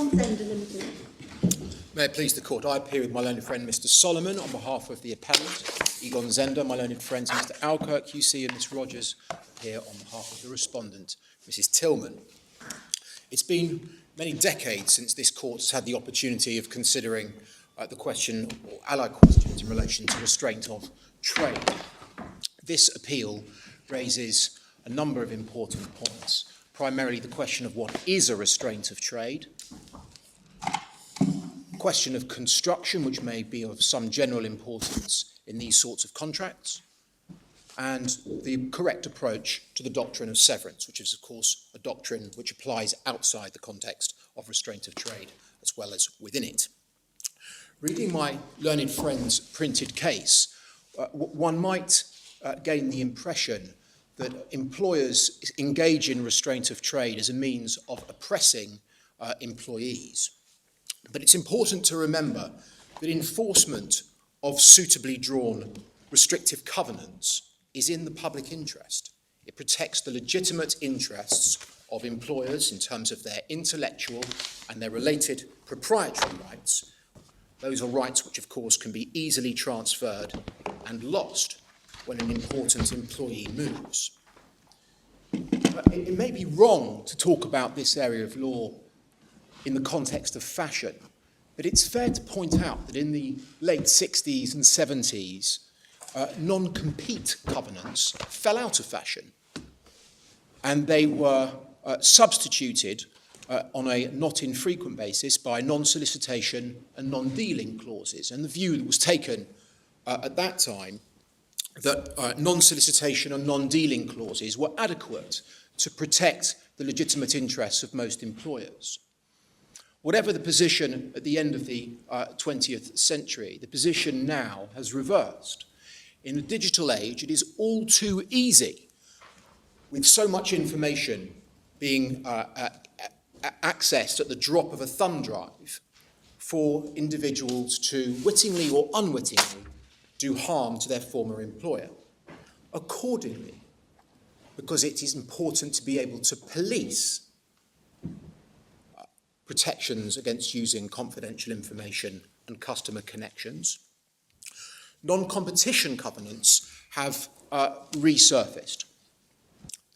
Egon Zehnder Limited. May it please the Court, I appear with my learned friend Mr Solomon on behalf of the appellant, Egon Zehnder, my learned friends Mr Alkirk, QC, and Miss Rogers here on behalf of the respondent, Mrs Tillman. It's been many decades since this Court has had the opportunity of considering the question, or allied questions, in relation to restraint of trade. This appeal raises a number of important points, primarily the question of what is a restraint of trade, question of construction, which may be of some general importance in these sorts of contracts, and the correct approach to the doctrine of severance, which is, of course, a doctrine which applies outside the context of restraint of trade as well as within it. Reading my learned friend's printed case, one might gain the impression that employers engage in restraint of trade as a means of oppressing employees. But it's important to remember that enforcement of suitably drawn restrictive covenants is in the public interest. It protects the legitimate interests of employers in terms of their intellectual and their related proprietary rights. Those are rights which, of course, can be easily transferred and lost when an important employee moves. It may be wrong to talk about this area of law in the context of fashion, but it's fair to point out that in the late 60s and 70s, non-compete covenants fell out of fashion, and they were substituted on a not infrequent basis by non-solicitation and non-dealing clauses. And the view that was taken at that time that non-solicitation and non-dealing clauses were adequate to protect the legitimate interests of most employers. Whatever the position at the end of the 20th century, the position now has reversed. In the digital age, it is all too easy, with so much information being accessed at the drop of a thumb drive, for individuals to wittingly or unwittingly do harm to their former employer. Accordingly, because it is important to be able to police protections against using confidential information and customer connections, non-competition covenants have resurfaced.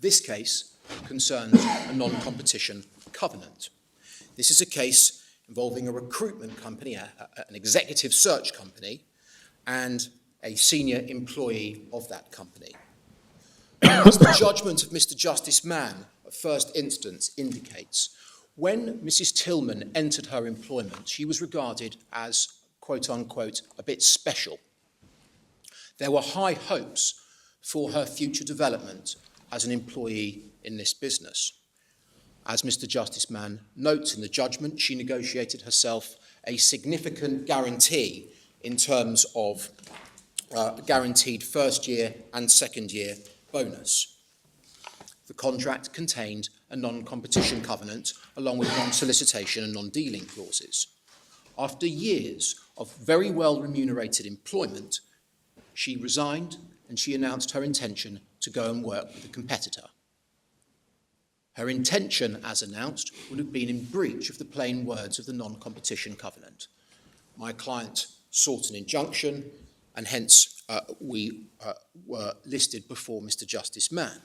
This case concerns a non-competition covenant. This is a case involving a recruitment company, an executive search company, and a senior employee of that company. As the judgment of Mr. Justice Mann at first instance indicates, when Mrs. Tillman entered her employment, she was regarded as, quote unquote, a bit special. There were high hopes for her future development as an employee in this business. As Mr. Justice Mann notes in the judgment, she negotiated herself a significant guarantee in terms of guaranteed first year and second year bonus. The contract contained a non-competition covenant along with non-solicitation and non-dealing clauses. After years of very well remunerated employment, she resigned and she announced her intention to go and work with a competitor. Her intention, as announced, would have been in breach of the plain words of the non-competition covenant. My client sought an injunction, and hence we were listed before Mr. Justice Mann.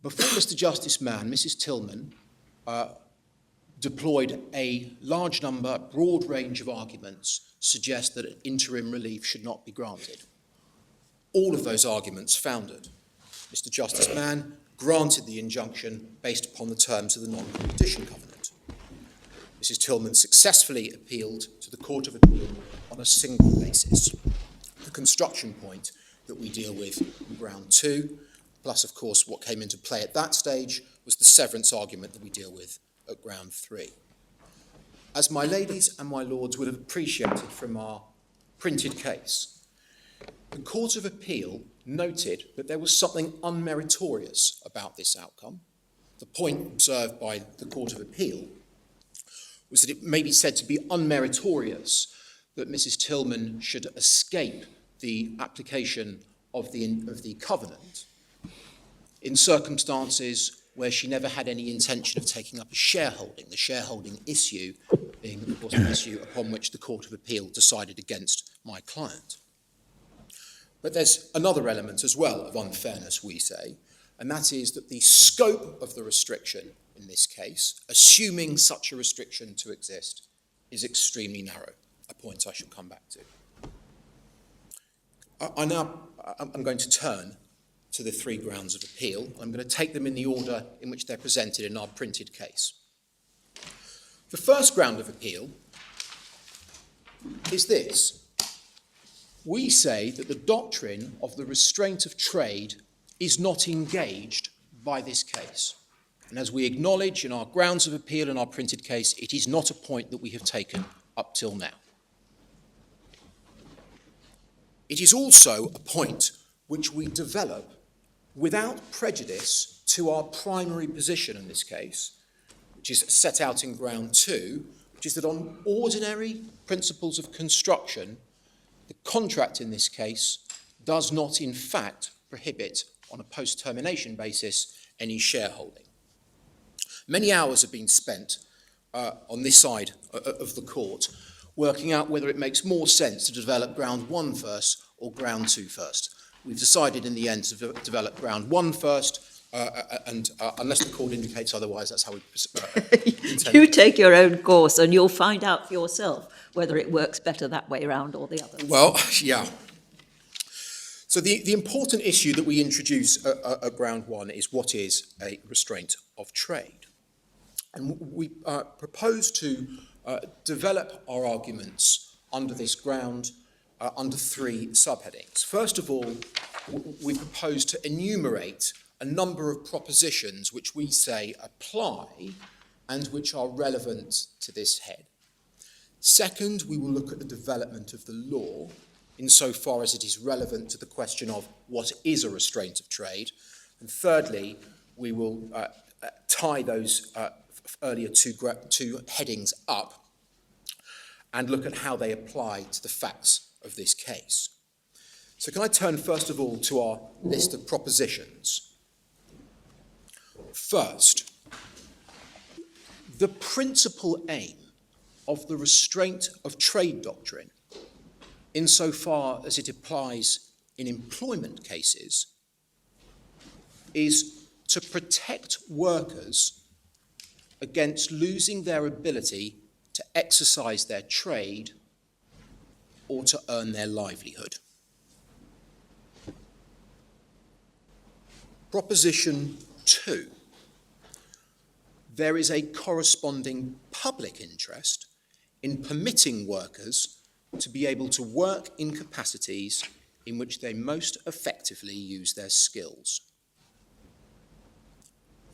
Before Mr. Justice Mann, Mrs. Tillman deployed a large number, broad range of arguments suggest that an interim relief should not be granted. All of those arguments founded. Mr. Justice Mann granted the injunction based upon the terms of the non-competition covenant. Mrs. Tillman successfully appealed to the Court of Appeal on a single basis. The construction point that we deal with in ground 2, plus, of course, what came into play at that stage was the severance argument that we deal with at ground 3. As my ladies and my lords would have appreciated from our printed case, the Court of Appeal noted that there was something unmeritorious about this outcome. The point observed by the Court of Appeal was that it may be said to be unmeritorious that Mrs. Tillman should escape the application of the covenant in circumstances where she never had any intention of taking up a shareholding, the shareholding issue being, of course, an issue upon which the Court of Appeal decided against my client. But there's another element as well of unfairness, we say, and that is that the scope of the restriction in this case, assuming such a restriction to exist, is extremely narrow, a point I shall come back to. I'm going to turn to the three grounds of appeal. I'm going to take them in the order in which they're presented in our printed case. The first ground of appeal is this. We say that the doctrine of the restraint of trade is not engaged by this case. And as we acknowledge in our grounds of appeal in our printed case, it is not a point that we have taken up till now. It is also a point which we develop without prejudice to our primary position in this case, which is set out in ground 2, which is that on ordinary principles of construction, the contract in this case does not in fact prohibit on a post-termination basis any shareholding. Many hours have been spent on this side of the court working out whether it makes more sense to develop ground 1 first or ground 2 first. We've decided in the end to develop ground 1 first, and unless the court indicates otherwise, that's how we intend. You take your own course and you'll find out for yourself whether it works better that way around or the other. Well, yeah. So the important issue that we introduce at ground 1 is what is a restraint of trade. And we propose to develop our arguments under this ground under 3 subheadings. First of all, we propose to enumerate a number of propositions which we say apply and which are relevant to this head. Second, we will look at the development of the law insofar as it is relevant to the question of what is a restraint of trade. And thirdly, we will tie those earlier two headings up and look at how they apply to the facts of this case. So can I turn first of all to our list of propositions? First, the principal aim of the restraint of trade doctrine, insofar as it applies in employment cases, is to protect workers against losing their ability to exercise their trade or to earn their livelihood. Proposition 2. There is a corresponding public interest in permitting workers to be able to work in capacities in which they most effectively use their skills.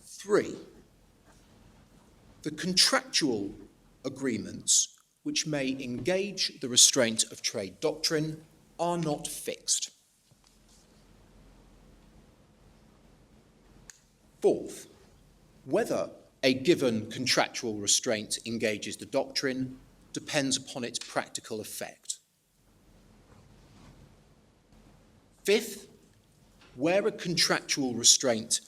3. The contractual agreements which may engage the restraint of trade doctrine are not fixed. 4th, whether a given contractual restraint engages the doctrine depends upon its practical effect. 5th, where a contractual restraint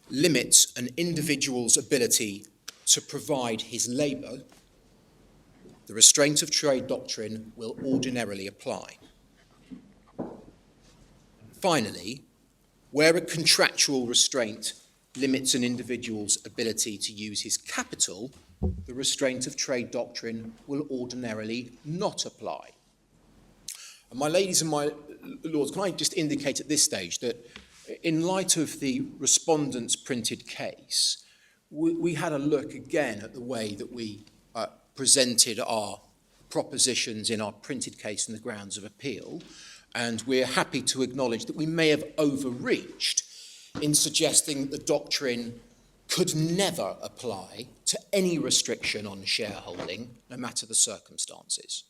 limits an individual's ability to provide his labour, the restraint of trade doctrine will ordinarily apply. Finally, where a contractual restraint limits an individual's ability to use his capital, the restraint of trade doctrine will ordinarily not apply. And my ladies and my lords, can I just indicate at this stage that in light of the respondent's printed case, we had a look again at the way that we presented our propositions in our printed case in the grounds of appeal, and we're happy to acknowledge that we may have overreached in suggesting that the doctrine could never apply to any restriction on shareholding, no matter the circumstances.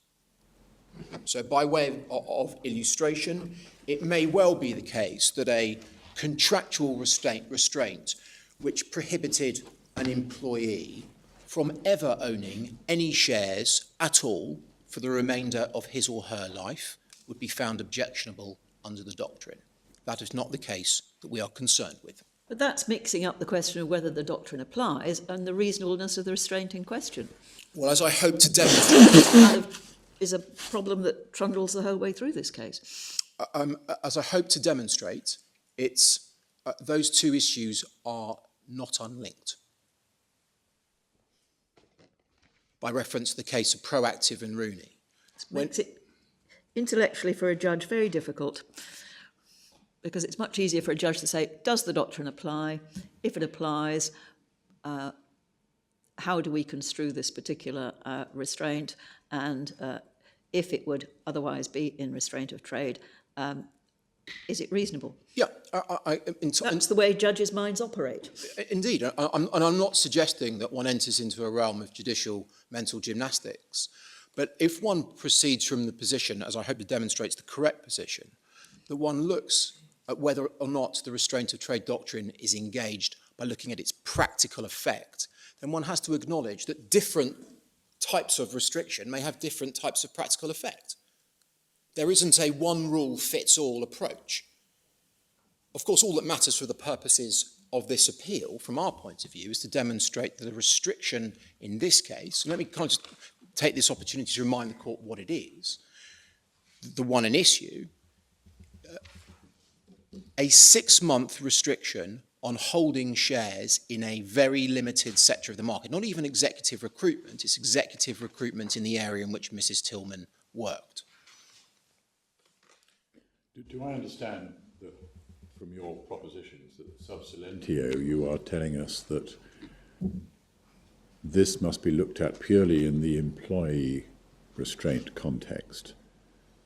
So by way of illustration, it may well be the case that a contractual restraint which prohibited an employee from ever owning any shares at all for the remainder of his or her life would be found objectionable under the doctrine. That is not the case that we are concerned with. But that's mixing up the question of whether the doctrine applies and the reasonableness of the restraint in question. Well, as I hope to demonstrate, Kind of is a problem that trundles the whole way through this case. as I hope to demonstrate, it's those two issues are not unlinked. By reference to the case of Proactive and Rooney. Makes it intellectually for a judge very difficult, because it's much easier for a judge to say, does the doctrine apply? If it applies, how do we construe this particular restraint? And if it would otherwise be in restraint of trade, is it reasonable? Yeah. That's the way judges' minds operate. Indeed. I'm not suggesting that one enters into a realm of judicial mental gymnastics. But if one proceeds from the position, as I hope it demonstrates the correct position, that one looks at whether or not the restraint of trade doctrine is engaged by looking at its practical effect, then one has to acknowledge that different types of restriction may have different types of practical effect. There isn't a one-rule-fits-all approach. Of course, all that matters for the purposes of this appeal, from our point of view, is to demonstrate that the restriction in this case, and let me kind of just take this opportunity to remind the court what it is, the one in issue, a 6-month restriction on holding shares in a very limited sector of the market, not even executive recruitment, it's executive recruitment in the area in which Mrs. Tillman worked. Do I understand that from your propositions that sub silentio you are telling us that this must be looked at purely in the employee restraint context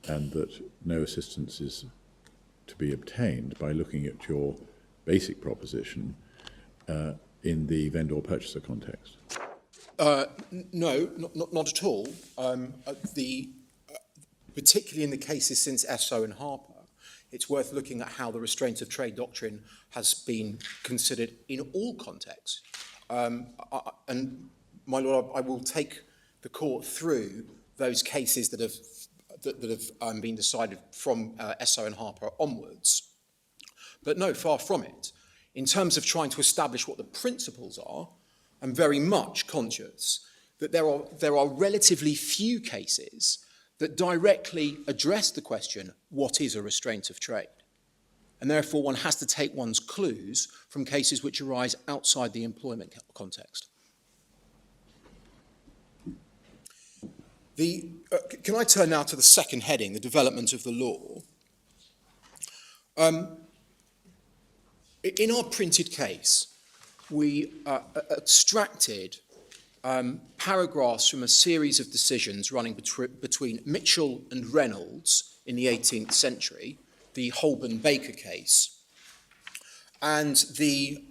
and that no assistance is to be obtained by looking at your basic proposition in the vendor-purchaser context? No, not at all. Particularly in the cases since Esso and Harper, it's worth looking at how the restraint of trade doctrine has been considered in all contexts. And my lord, I will take the court through those cases that have been decided from Esso and Harper onwards. But no, far from it. In terms of trying to establish what the principles are, I'm very much conscious that there are relatively few cases that directly address the question, what is a restraint of trade? And therefore one has to take one's clues from cases which arise outside the employment context. Can I turn now to the second heading, the development of the law? In our printed case, we extracted paragraphs from a series of decisions running between Mitchell and Reynolds in the 18th century, the Holborn-Baker case, and the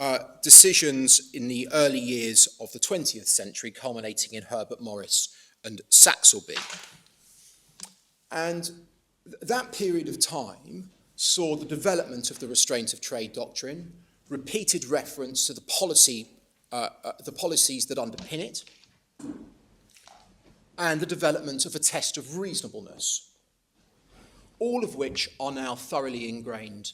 decisions in the early years of the 20th century, culminating in Herbert Morris and Saxelby. And that period of time saw the development of the restraint of trade doctrine, repeated reference to the policies that underpin it, and the development of a test of reasonableness, all of which are now thoroughly ingrained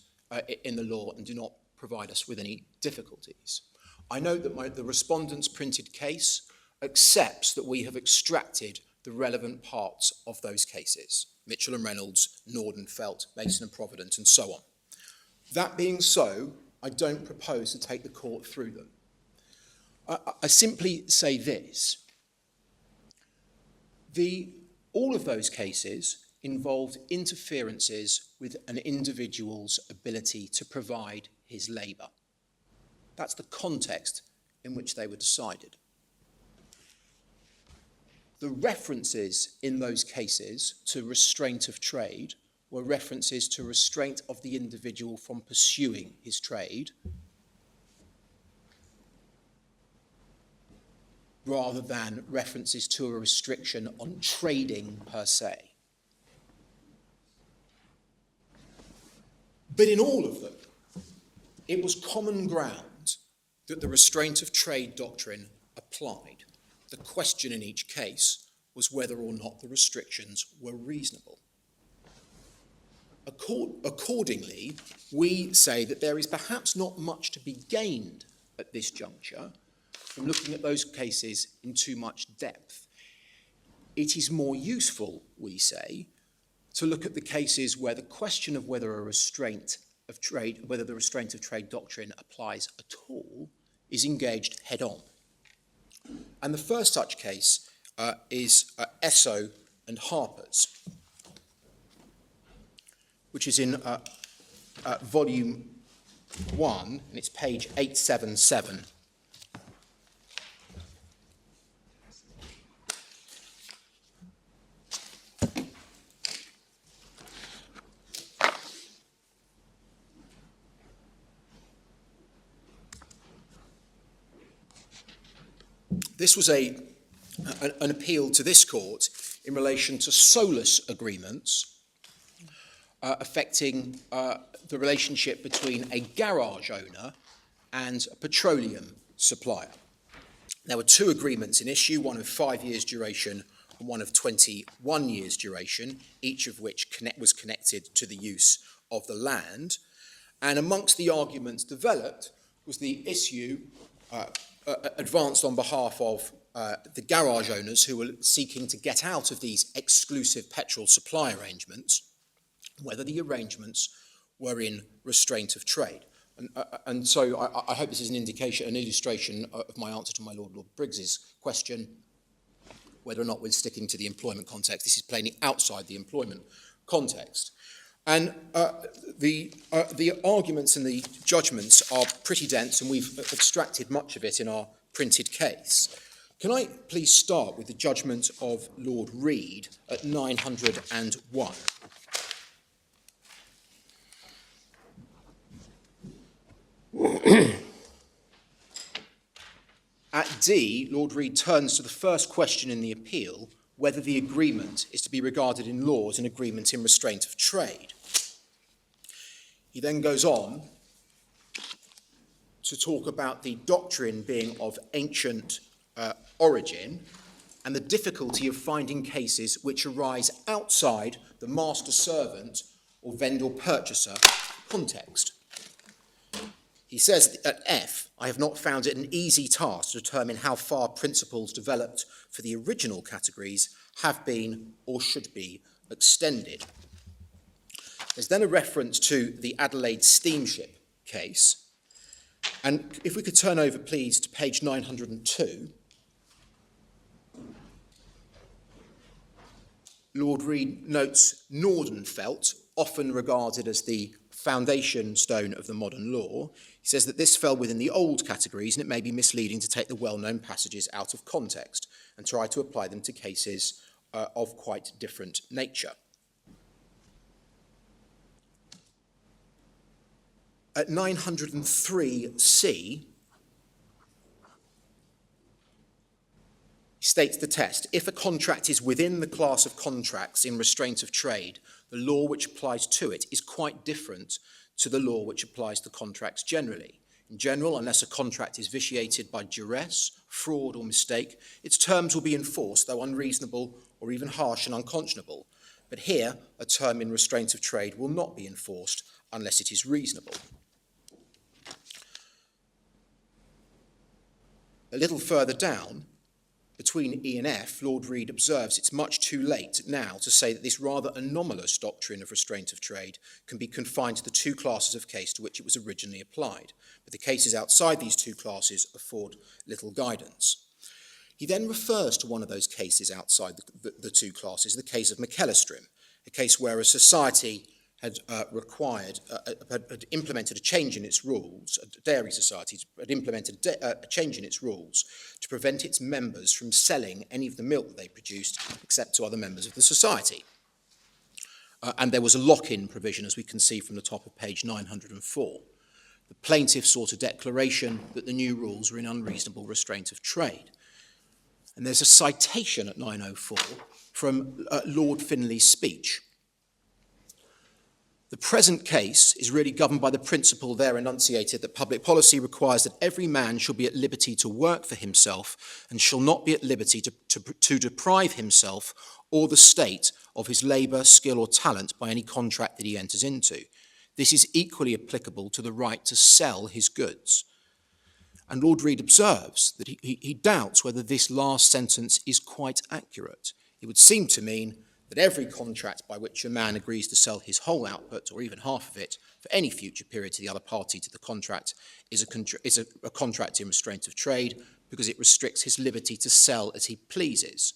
in the law and do not provide us with any difficulties. I note that the respondent's printed case accepts that we have extracted the relevant parts of those cases, Mitchell and Reynolds, Nordenfelt, Mason and Provident, and so on. That being so, I don't propose to take the court through them. I simply say this. All of those cases involved interferences with an individual's ability to provide his labour. That's the context in which they were decided. The references in those cases to restraint of trade were references to restraint of the individual from pursuing his trade, rather than references to a restriction on trading per se. But in all of them, it was common ground that the restraint of trade doctrine applied. The question in each case was whether or not the restrictions were reasonable. Accordingly, we say that there is perhaps not much to be gained at this juncture from looking at those cases in too much depth. It is more useful, we say, to look at the cases where the question of whether the restraint of trade doctrine applies at all is engaged head on. And the first such case is Esso and Harper's, which is in volume 1, and it's page 877. This was an appeal to this court in relation to solus agreements affecting the relationship between a garage owner and a petroleum supplier. There were two agreements in issue, one of 5 years duration and one of 21 years duration, each of which was connected to the use of the land. And amongst the arguments developed was the issue advanced on behalf of the garage owners who were seeking to get out of these exclusive petrol supply arrangements, whether the arrangements were in restraint of trade. And so I hope this is an illustration of my answer to my Lord Briggs's question, whether or not we're sticking to the employment context. This is plainly outside the employment context. And the arguments and the judgments are pretty dense, and we've extracted much of it in our printed case. Can I please start with the judgment of Lord Reid at 901? At D, Lord Reid turns to the first question in the appeal, whether the agreement is to be regarded in law as an agreement in restraint of trade. He then goes on to talk about the doctrine being of ancient origin and the difficulty of finding cases which arise outside the master-servant or vendor-purchaser context. He says at F, I have not found it an easy task to determine how far principles developed for the original categories have been or should be extended. There's then a reference to the Adelaide steamship case. And if we could turn over, please, to page 902. Lord Reid notes Nordenfelt, often regarded as the foundation stone of the modern law. He says that this fell within the old categories, and it may be misleading to take the well-known passages out of context and try to apply them to cases of quite different nature. At 903C, he states the test. If a contract is within the class of contracts in restraint of trade, the law which applies to it is quite different to the law which applies to contracts generally. In general, unless a contract is vitiated by duress, fraud, or mistake, its terms will be enforced, though unreasonable or even harsh and unconscionable. But here, a term in restraint of trade will not be enforced unless it is reasonable. A little further down, between E and F, Lord Reid observes it's much too late now to say that this rather anomalous doctrine of restraint of trade can be confined to the two classes of case to which it was originally applied, but the cases outside these two classes afford little guidance. He then refers to one of those cases outside the two classes, the case of McEllistrim, a case where a society had implemented a change in its rules, a dairy society had implemented a change in its rules to prevent its members from selling any of the milk that they produced except to other members of the society. And there was a lock-in provision, as we can see from the top of page 904. The plaintiff sought a declaration that the new rules were in unreasonable restraint of trade. And there's a citation at 904 from Lord Finlay's speech. The present case is really governed by the principle there enunciated that public policy requires that every man shall be at liberty to work for himself and shall not be at liberty to deprive himself or the state of his labour, skill or talent by any contract that he enters into. This is equally applicable to the right to sell his goods. And Lord Reid observes that he doubts whether this last sentence is quite accurate. It would seem to mean that every contract by which a man agrees to sell his whole output, or even half of it, for any future period to the other party to the contract, is a contract in restraint of trade, because it restricts his liberty to sell as he pleases,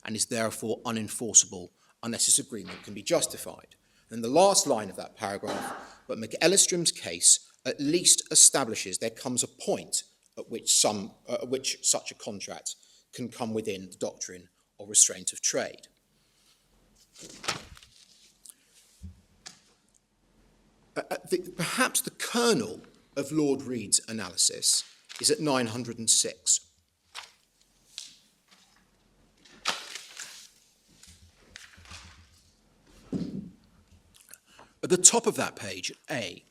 and is therefore unenforceable unless this agreement can be justified. And the last line of that paragraph, but McEllistrom's case at least establishes there comes a point at which such a contract can come within the doctrine of restraint of trade. Perhaps the kernel of Lord Reid's analysis is at 906. At the top of that page, A,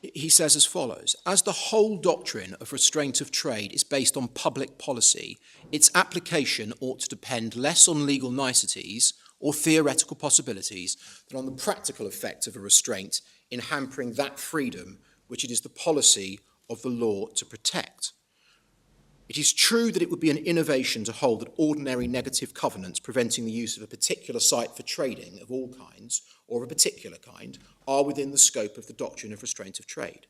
he says as follows: as the whole doctrine of restraint of trade is based on public policy, its application ought to depend less on legal niceties or theoretical possibilities than on the practical effect of a restraint in hampering that freedom which it is the policy of the law to protect. It is true that it would be an innovation to hold that ordinary negative covenants preventing the use of a particular site for trading of all kinds, or of a particular kind, are within the scope of the doctrine of restraint of trade.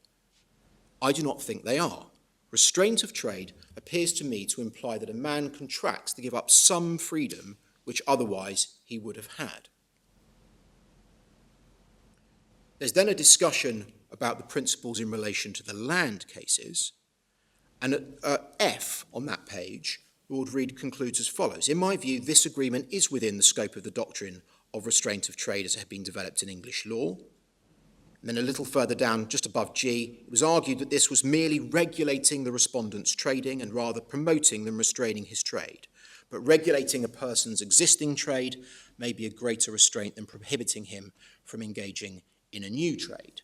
I do not think they are. Restraint of trade appears to me to imply that a man contracts to give up some freedom which otherwise he would have had. There's then a discussion about the principles in relation to the land cases, and at F on that page, Lord Reid concludes as follows: in my view, this agreement is within the scope of the doctrine of restraint of trade as it had been developed in English law. And then a little further down, just above G, it was argued that this was merely regulating the respondent's trading and rather promoting than restraining his trade. But regulating a person's existing trade may be a greater restraint than prohibiting him from engaging in a new trade.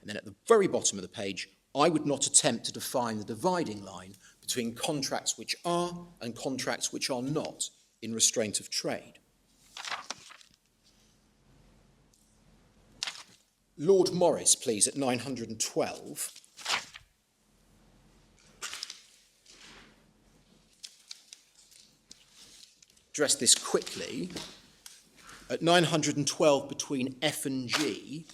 And then at the very bottom of the page, I would not attempt to define the dividing line between contracts which are and contracts which are not in restraint of trade. Lord Morris, please, at 912. Address this quickly. At 912, between F and G,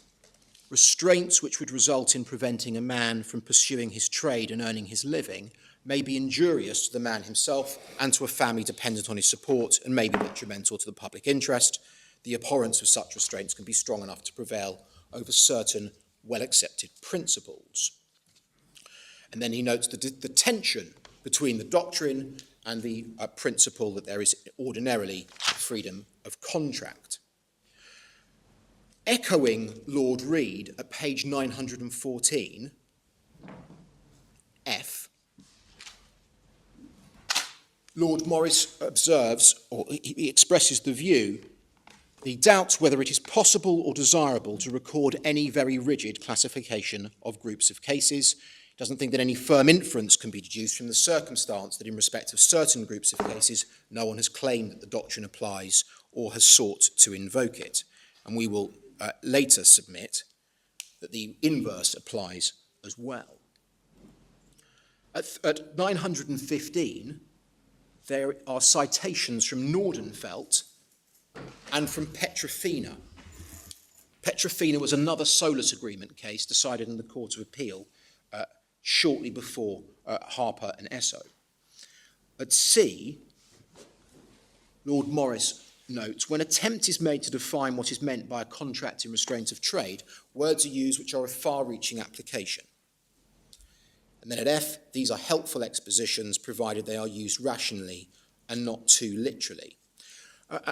restraints which would result in preventing a man from pursuing his trade and earning his living may be injurious to the man himself and to a family dependent on his support, and may be detrimental to the public interest. The abhorrence of such restraints can be strong enough to prevail over certain well-accepted principles. And then he notes the tension between the doctrine and the principle that there is ordinarily freedom of contract. Echoing Lord Reid at page 914, F, Lord Morris observes, or he expresses the view, he doubts whether it is possible or desirable to record any very rigid classification of groups of cases. He doesn't think that any firm inference can be deduced from the circumstance that in respect of certain groups of cases, no one has claimed that the doctrine applies or has sought to invoke it. And we will later submit that the inverse applies as well. At 915, there are citations from Nordenfelt and from Petrofina. Petrofina was another Solus Agreement case decided in the Court of Appeal shortly before Harper and Esso. At C, Lord Morris notes, when attempt is made to define what is meant by a contract in restraint of trade, words are used which are of far-reaching application. And then at F, these are helpful expositions provided they are used rationally and not too literally.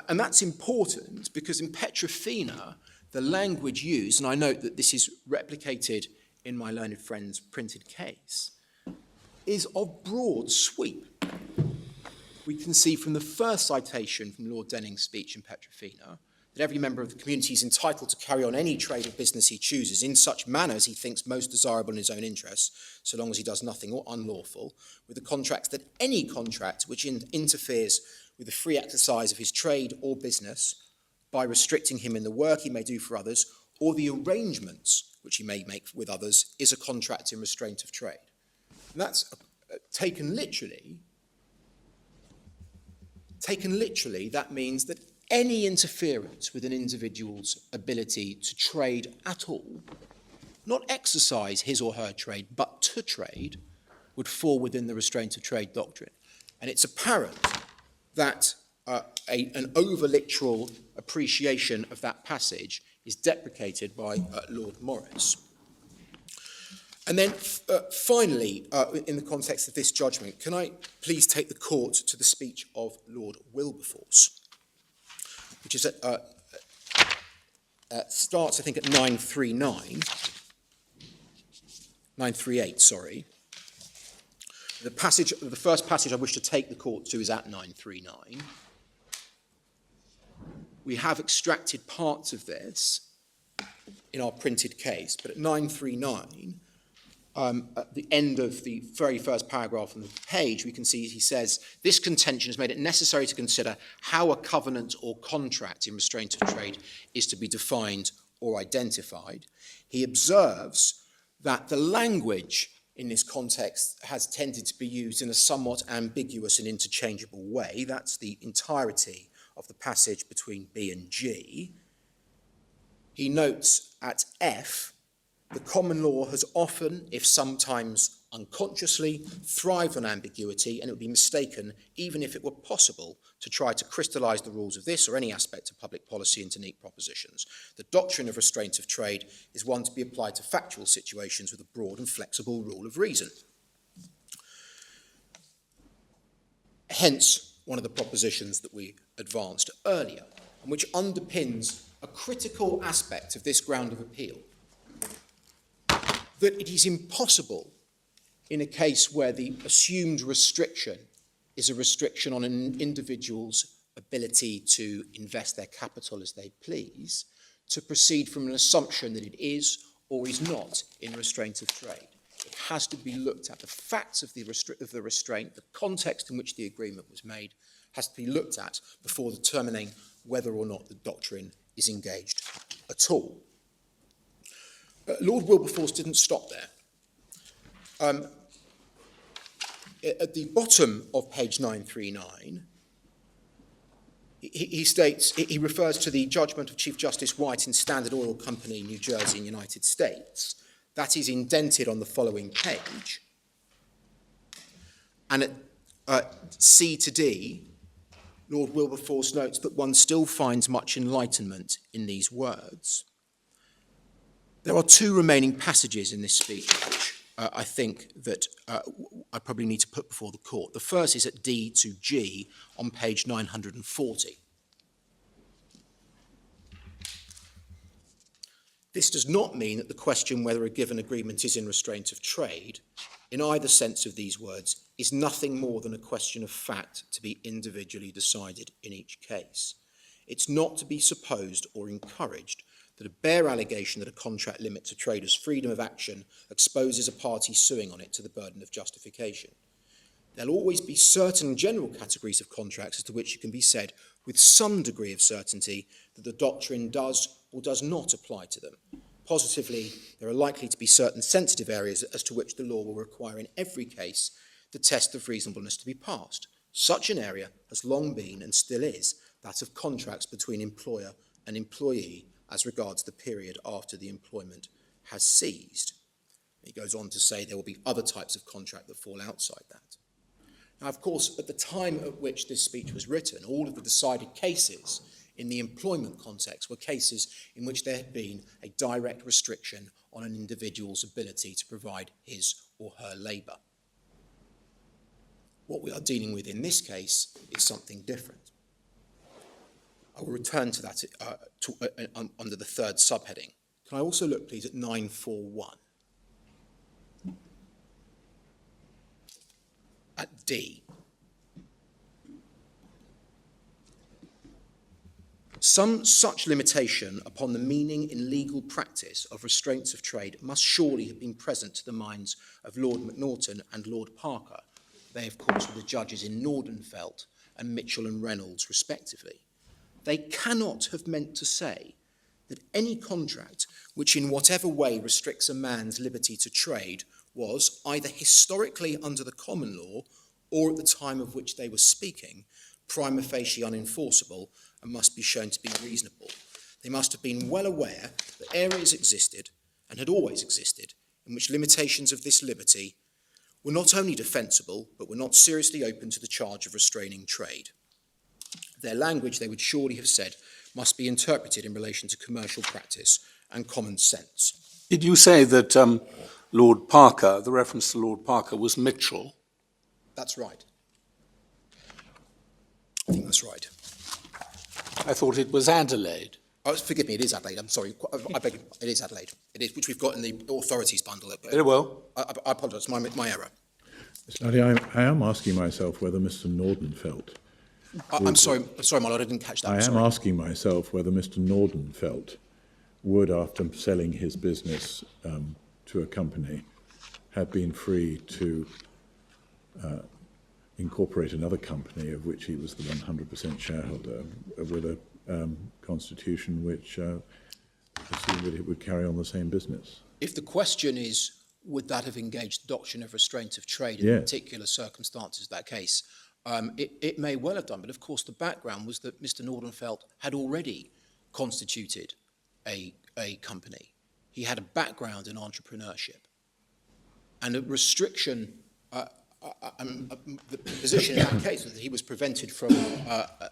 And that's important because in Petrofina, the language used, and I note that this is replicated in my learned friend's printed case, is of broad sweep. We can see from the first citation from Lord Denning's speech in Petrofina that every member of the community is entitled to carry on any trade or business he chooses in such manner as he thinks most desirable in his own interests, so long as he does nothing unlawful, with the contract that any contract which interferes with the free exercise of his trade or business by restricting him in the work he may do for others, or the arrangements which he may make with others, is a contract in restraint of trade. And that's taken literally, that means that any interference with an individual's ability to trade at all, not exercise his or her trade, but to trade, would fall within the restraint of trade doctrine. And it's apparent that an over-literal appreciation of that passage is deprecated by Lord Morris. And then finally, in the context of this judgment, can I please take the court to the speech of Lord Wilberforce, which is starts, I think, at 938, sorry. The first passage I wish to take the court to is at 939. We have extracted parts of this in our printed case, but at 939, at the end of the very first paragraph on the page, we can see he says, this contention has made it necessary to consider how a covenant or contract in restraint of trade is to be defined or identified. He observes that the language in this context has tended to be used in a somewhat ambiguous and interchangeable way. That's the entirety of the passage between B and G. He notes at F, the common law has often, if sometimes unconsciously, thrived on ambiguity, and it would be mistaken, even if it were possible, to try to crystallize the rules of this or any aspect of public policy into neat propositions. The doctrine of restraint of trade is one to be applied to factual situations with a broad and flexible rule of reason. Hence, one of the propositions that we advanced earlier, and which underpins a critical aspect of this ground of appeal, that it is impossible in a case where the assumed restriction is a restriction on an individual's ability to invest their capital as they please, to proceed from an assumption that it is or is not in restraint of trade. It has to be looked at. The facts of the restraint, the context in which the agreement was made, has to be looked at before determining whether or not the doctrine is engaged at all. Lord Wilberforce didn't stop there. At the bottom of page 939, he states, he refers to the judgment of Chief Justice White in Standard Oil Company, New Jersey, in the United States. That is indented on the following page. And at C to D, Lord Wilberforce notes that one still finds much enlightenment in these words. There are two remaining passages in this speech which I think that I probably need to put before the court. The first is at D to G on page 940. This does not mean that the question whether a given agreement is in restraint of trade, in either sense of these words, is nothing more than a question of fact to be individually decided in each case. It's not to be supposed or encouraged that a bare allegation that a contract limits a trader's freedom of action exposes a party suing on it to the burden of justification. There'll always be certain general categories of contracts as to which it can be said with some degree of certainty that the doctrine does or does not apply to them. Positively, there are likely to be certain sensitive areas as to which the law will require in every case the test of reasonableness to be passed. Such an area has long been and still is that of contracts between employer and employee as regards the period after the employment has ceased. He goes on to say there will be other types of contract that fall outside that. Now, of course, at the time at which this speech was written, all of the decided cases in the employment context were cases in which there had been a direct restriction on an individual's ability to provide his or her labour. What we are dealing with in this case is something different. I will return to that under the third subheading. Can I also look, please, at 941? At D. Some such limitation upon the meaning in legal practice of restraints of trade must surely have been present to the minds of Lord Macnaghten and Lord Parker. They, of course, were the judges in Nordenfelt and Mitchell and Reynolds, respectively. They cannot have meant to say that any contract which in whatever way restricts a man's liberty to trade was, either historically under the common law or at the time of which they were speaking, prima facie unenforceable and must be shown to be reasonable. They must have been well aware that areas existed, and had always existed, in which limitations of this liberty were not only defensible, but were not seriously open to the charge of restraining trade. Their language, they would surely have said, must be interpreted in relation to commercial practice and common sense. Did you say that Lord Parker, the reference to Lord Parker, was Mitchell? That's right. I think that's right. I thought it was Adelaide. Oh, forgive me, it is Adelaide. I'm sorry. I beg you. It is Adelaide. It is, which we've got in the authorities bundle. Very well. I apologise. My error. I am asking myself whether Mr. Nordenfelt... I'm sorry, my lord, I didn't catch that. I am asking myself whether Mr. Nordenfelt would, after selling his business to a company, have been free to incorporate another company of which he was the 100% shareholder with a constitution which assumed that it would carry on the same business. If the question is, would that have engaged the doctrine of restraint of trade in the particular circumstances of that case, it may well have done, but of course the background was that Mr. Nordenfelt had already constituted a company. He had a background in entrepreneurship. And a restriction, the position in that case was that he was prevented from,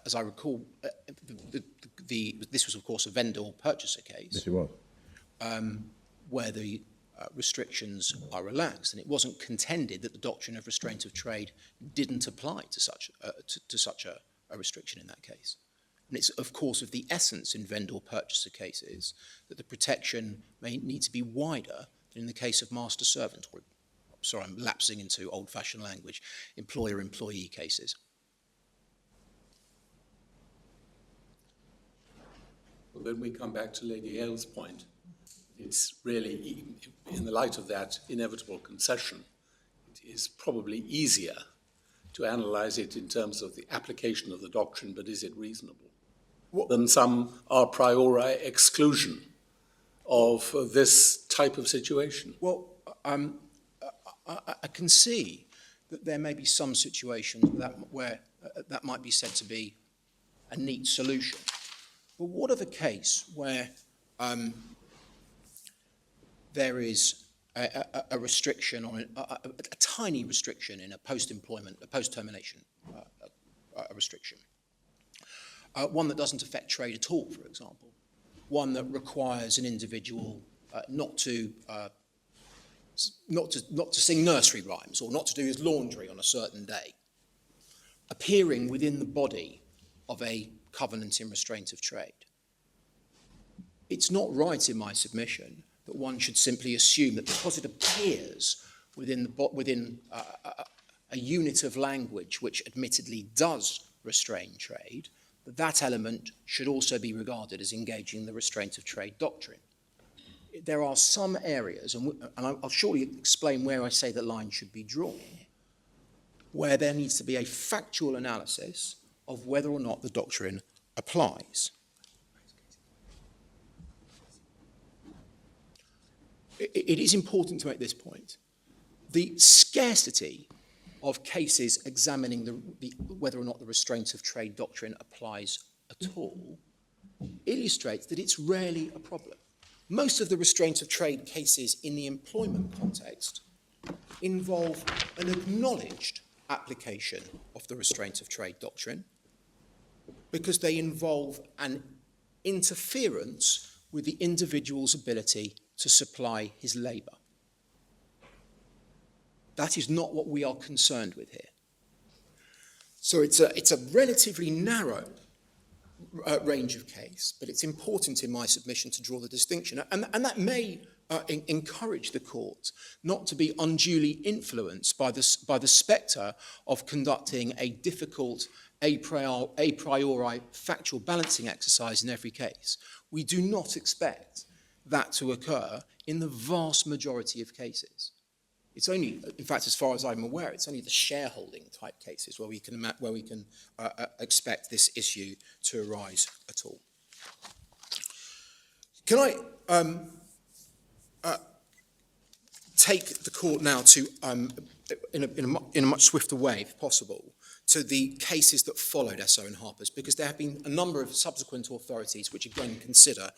as I recall, this was of course a vendor-purchaser case. Yes, it was. Where the restrictions are relaxed, and it wasn't contended that the doctrine of restraint of trade didn't apply to such a restriction in that case. And it's of course of the essence in vendor-purchaser cases that the protection may need to be wider than in the case of master-servant, or, sorry, I'm lapsing into old-fashioned language, employer-employee cases. Well, then we come back to Lady Hale's point. It's really, in the light of that inevitable concession, it is probably easier to analyse it in terms of the application of the doctrine, but is it reasonable, than some a priori exclusion of this type of situation. Well, I can see that there may be some situations where that might be said to be a neat solution. But what of a case where there is a restriction, or a tiny restriction in a post-employment, a post-termination restriction? One that doesn't affect trade at all, for example. One that requires an individual not to sing nursery rhymes or not to do his laundry on a certain day, appearing within the body of a covenant in restraint of trade. It's not right in my submission that one should simply assume that because it appears within a unit of language which admittedly does restrain trade, that element should also be regarded as engaging in the restraint of trade doctrine. There are some areas, and I'll surely explain where I say the line should be drawn, where there needs to be a factual analysis of whether or not the doctrine applies. It is important to make this point. The scarcity of cases examining whether or not the restraint of trade doctrine applies at all illustrates that it's rarely a problem. Most of the restraint of trade cases in the employment context involve an acknowledged application of the restraint of trade doctrine because they involve an interference with the individual's ability to supply his labour. That is not what we are concerned with here. So it's a relatively narrow range of case, but it's important in my submission to draw the distinction. And that may encourage the court not to be unduly influenced by the spectre of conducting a difficult a priori factual balancing exercise in every case. We do not expect that to occur in the vast majority of cases. It's only, in fact, as far as I'm aware, it's only the shareholding type cases where we can expect this issue to arise at all. Can I take the court now to, in a much swifter way, if possible, to the cases that followed Esso and Harper's, because there have been a number of subsequent authorities which again consider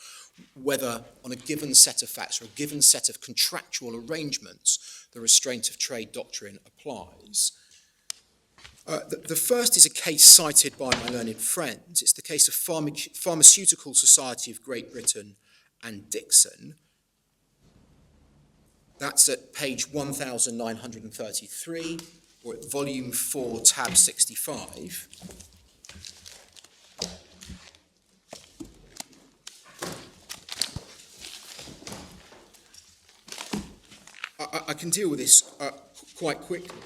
whether on a given set of facts or a given set of contractual arrangements the restraint of trade doctrine applies. The first is a case cited by my learned friends. It's the case of Pharmaceutical Society of Great Britain and Dixon. That's at page 1933, or at volume 4, tab 65. I can deal with this quite quickly.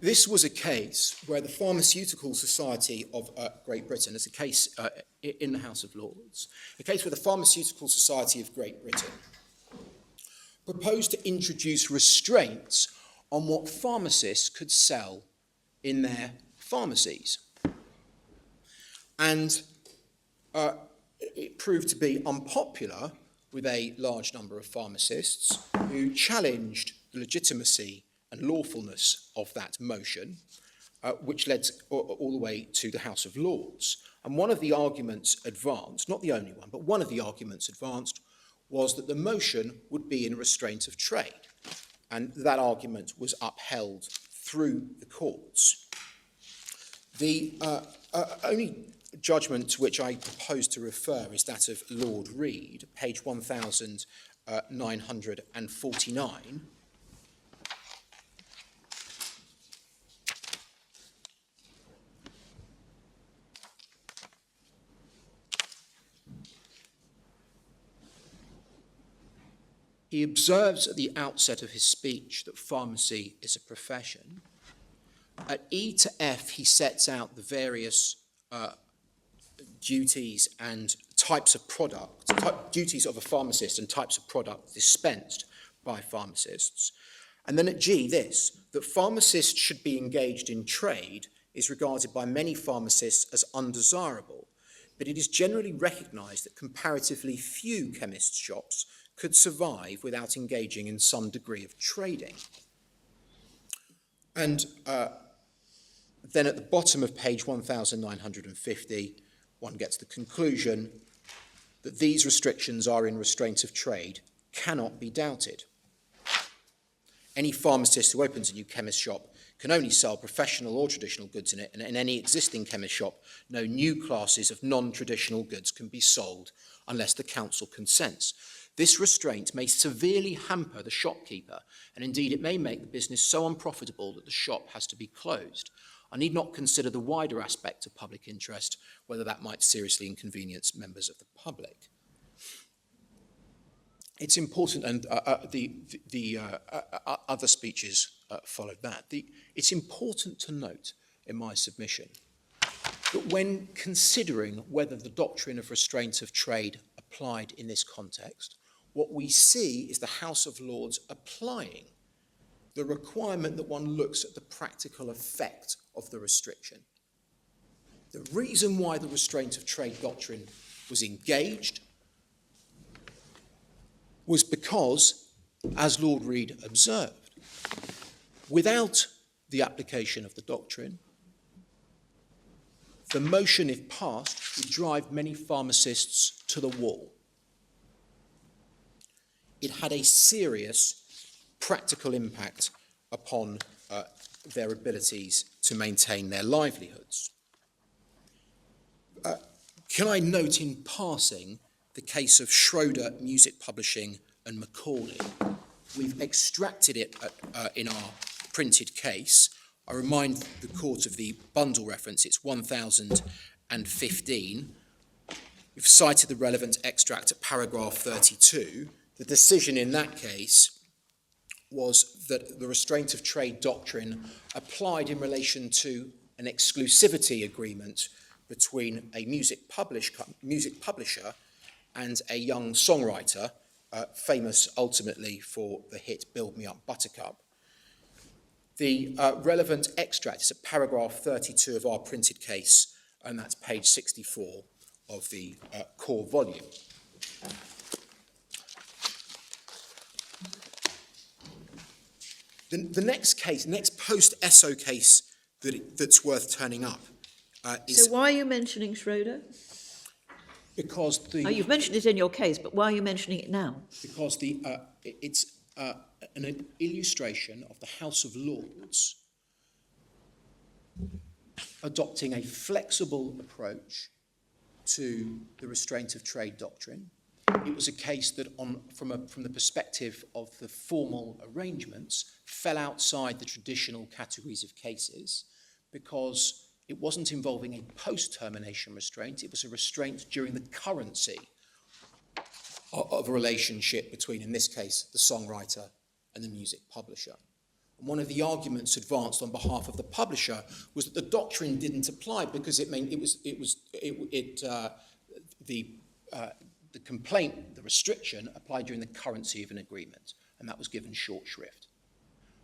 This was a case where the Pharmaceutical Society of Great Britain, it's a case in the House of Lords, a case where the Pharmaceutical Society of Great Britain proposed to introduce restraints on what pharmacists could sell in their pharmacies. And it proved to be unpopular with a large number of pharmacists who challenged the legitimacy and lawfulness of that motion, which led all the way to the House of Lords. And one of the arguments advanced, not the only one, but one of the arguments advanced was that the motion would be in restraint of trade. And that argument was upheld through the courts. The only judgment to which I propose to refer is that of Lord Reed, page 1949. He observes at the outset of his speech that pharmacy is a profession. At E to F, he sets out the various duties and types of product, duties of a pharmacist and types of product dispensed by pharmacists. And then at G, this, that pharmacists should be engaged in trade is regarded by many pharmacists as undesirable, but it is generally recognised that comparatively few chemists' shops could survive without engaging in some degree of trading. And then at the bottom of page 1950, one gets the conclusion that these restrictions are in restraint of trade cannot be doubted. Any pharmacist who opens a new chemist shop can only sell professional or traditional goods in it, and in any existing chemist shop, no new classes of non-traditional goods can be sold unless the council consents. This restraint may severely hamper the shopkeeper, and indeed it may make the business so unprofitable that the shop has to be closed. I need not consider the wider aspect of public interest, whether that might seriously inconvenience members of the public. It's important, and the other speeches followed that. It's important to note in my submission that when considering whether the doctrine of restraint of trade applied in this context, what we see is the House of Lords applying the requirement that one looks at the practical effect of the restriction. The reason why the restraint of trade doctrine was engaged was because, as Lord Reed observed, without the application of the doctrine, the motion, if passed, would drive many pharmacists to the wall. It had a serious practical impact upon their abilities to maintain their livelihoods. Can I note in passing the case of Schroeder Music Publishing and Macaulay? We've extracted it in our printed case. I remind the court of the bundle reference, it's 1015. We've cited the relevant extract at paragraph 32. The decision in that case was that the restraint of trade doctrine applied in relation to an exclusivity agreement between a music publisher and a young songwriter, famous ultimately for the hit Build Me Up Buttercup. The relevant extract is at paragraph 32 of our printed case, and that's page 64 of the core volume. The next case, next post-ESSO case that's worth turning up is... So why are you mentioning Schroeder? Because the... Oh, you've mentioned it in your case, but why are you mentioning it now? Because it's an illustration of the House of Lords adopting a flexible approach to the restraint of trade doctrine. It was a case that, from the perspective of the formal arrangements, fell outside the traditional categories of cases because it wasn't involving a post-termination restraint. It was a restraint during the currency of a relationship between, in this case, the songwriter and the music publisher. And one of the arguments advanced on behalf of the publisher was that the doctrine didn't apply because the complaint, the restriction, applied during the currency of an agreement, and that was given short shrift.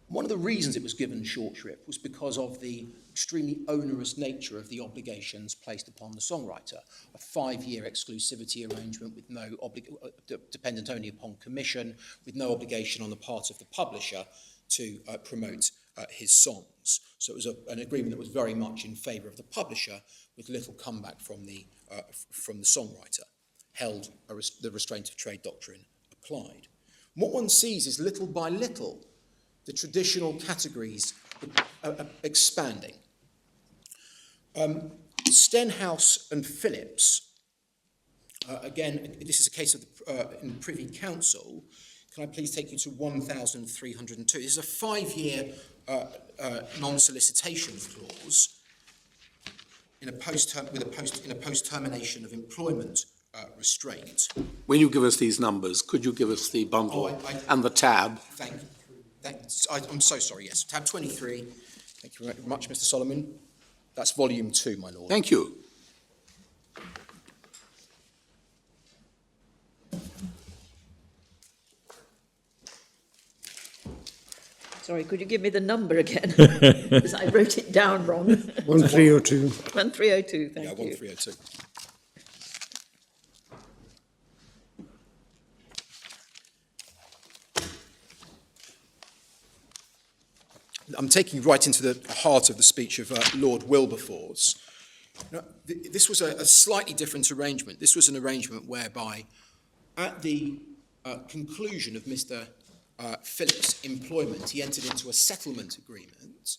One of the reasons it was given short shrift was because of the extremely onerous nature of the obligations placed upon the songwriter. A 5-year exclusivity arrangement with no dependent only upon commission, with no obligation on the part of the publisher to promote his songs. So it was an agreement that was very much in favour of the publisher, with little comeback from the songwriter. Held the restraint of trade doctrine applied. And what one sees is little by little the traditional categories expanding. Stenhouse and Phillips, again, this is a case of in the Privy Council. Can I please take you to 1302? This is a 5-year non-solicitation clause in a post-termination of employment restraint. When you give us these numbers, could you give us the bundle and the tab? I'm so sorry, yes. Tab 23. Thank you very much, Mr. Solomon. That's volume 2, my lord. Thank you. Sorry, could you give me the number again? Because I wrote it down wrong. 1302. 1302, thank you. 1302. I'm taking right into the heart of the speech of Lord Wilberforce. Now, this was a slightly different arrangement. This was an arrangement whereby, at the conclusion of Mr. Phillips' employment, he entered into a settlement agreement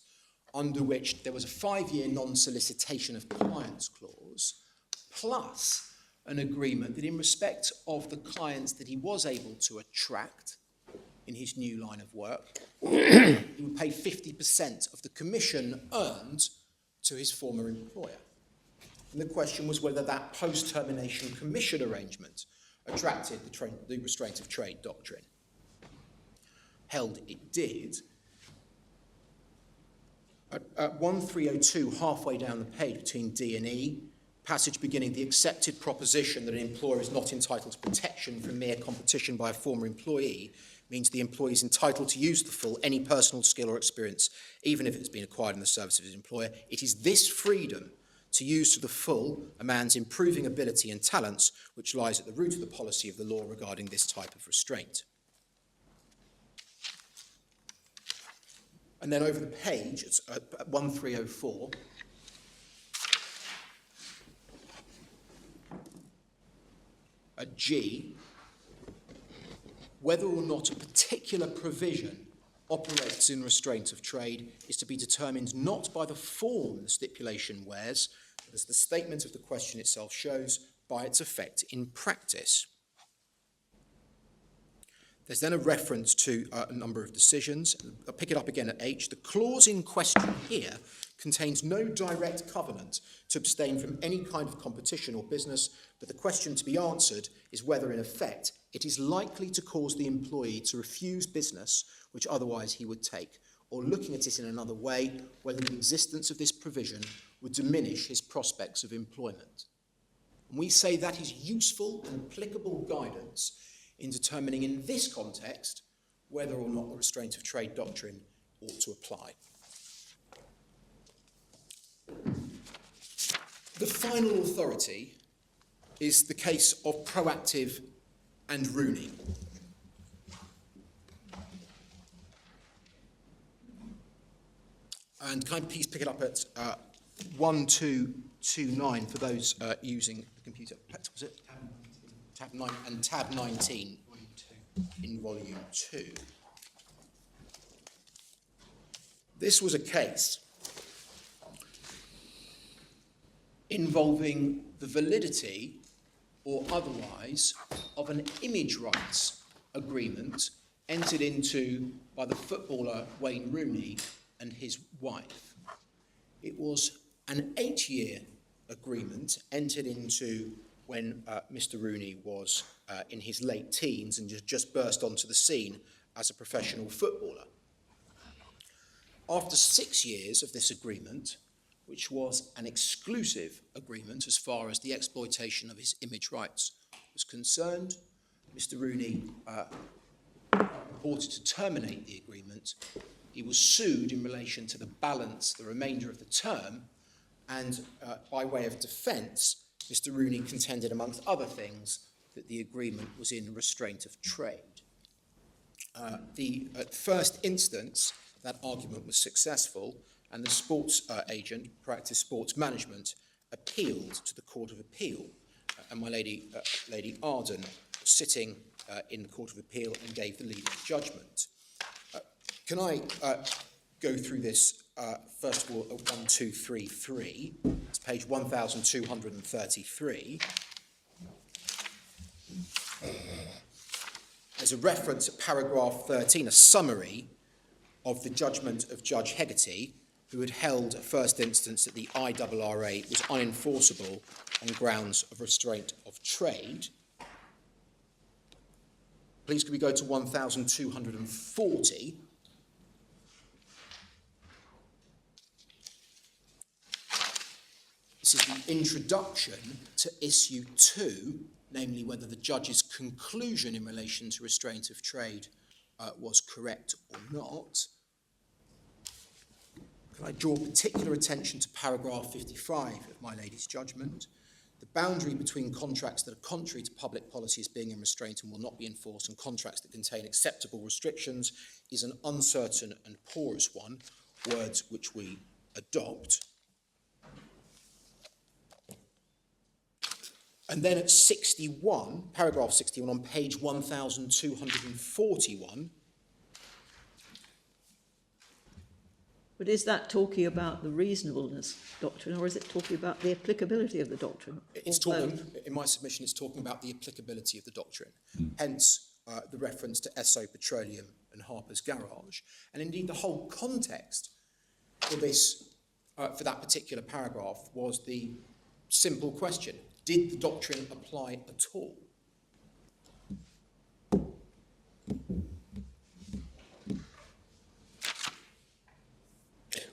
under which there was a 5-year non-solicitation of clients clause, plus an agreement that in respect of the clients that he was able to attract in his new line of work, he would pay 50% of the commission earned to his former employer. And the question was whether that post-termination commission arrangement attracted the restraint of trade doctrine. Held it did. At 1302, halfway down the page between D and E, passage beginning, the accepted proposition that an employer is not entitled to protection from mere competition by a former employee means the employee is entitled to use to the full any personal skill or experience, even if it has been acquired in the service of his employer. It is this freedom to use to the full a man's improving ability and talents which lies at the root of the policy of the law regarding this type of restraint. And then over the page, it's at 1304, at G, whether or not a particular provision operates in restraint of trade is to be determined not by the form the stipulation wears, but as the statement of the question itself shows, by its effect in practice. There's then a reference to a number of decisions. I'll pick it up again at H. The clause in question here contains no direct covenant to abstain from any kind of competition or business, but the question to be answered is whether, in effect, it is likely to cause the employee to refuse business which otherwise he would take, or, looking at it in another way, whether the existence of this provision would diminish his prospects of employment. And we say that is useful and applicable guidance in determining in this context whether or not the restraint of trade doctrine ought to apply. The final authority is the case of Proactive and Rooney. And can I please pick it up at 1229 for those using the computer? Was it tab 9 and tab 19 in volume 2? This was a case involving the validity or otherwise of an image rights agreement entered into by the footballer Wayne Rooney and his wife. It was an 8-year agreement entered into when Mr. Rooney was in his late teens and just burst onto the scene as a professional footballer. After 6 years of this agreement, which was an exclusive agreement as far as the exploitation of his image rights was concerned, Mr. Rooney purported to terminate the agreement. He was sued in relation to the balance, the remainder of the term, and by way of defence, Mr. Rooney contended, amongst other things, that the agreement was in restraint of trade. At first instance, that argument was successful, and the sports agent, Proactive Sports Management, appealed to the Court of Appeal, and my lady, Lady Arden, was sitting in the Court of Appeal and gave the legal judgment. Can I go through this, first of all, at 1233, it's page 1233. There's a reference at paragraph 13, a summary of the judgment of Judge Hegarty, who had held at first instance that the IRRA was unenforceable on grounds of restraint of trade. Please could we go to 1240. This is the introduction to issue 2, namely whether the judge's conclusion in relation to restraint of trade was correct or not. Can I draw particular attention to paragraph 55 of my lady's judgment? The boundary between contracts that are contrary to public policy as being in restraint and will not be enforced and contracts that contain acceptable restrictions is an uncertain and porous one, words which we adopt. And then at 61, paragraph 61 on page 1241, But is that talking about the reasonableness doctrine, or is it talking about the applicability of the doctrine? it's talking, in my submission, it's talking about the applicability of the doctrine. Hence, the reference to Esso Petroleum and Harper's Garage. And indeed, the whole context for this, for that particular paragraph, was the simple question: did the doctrine apply at all?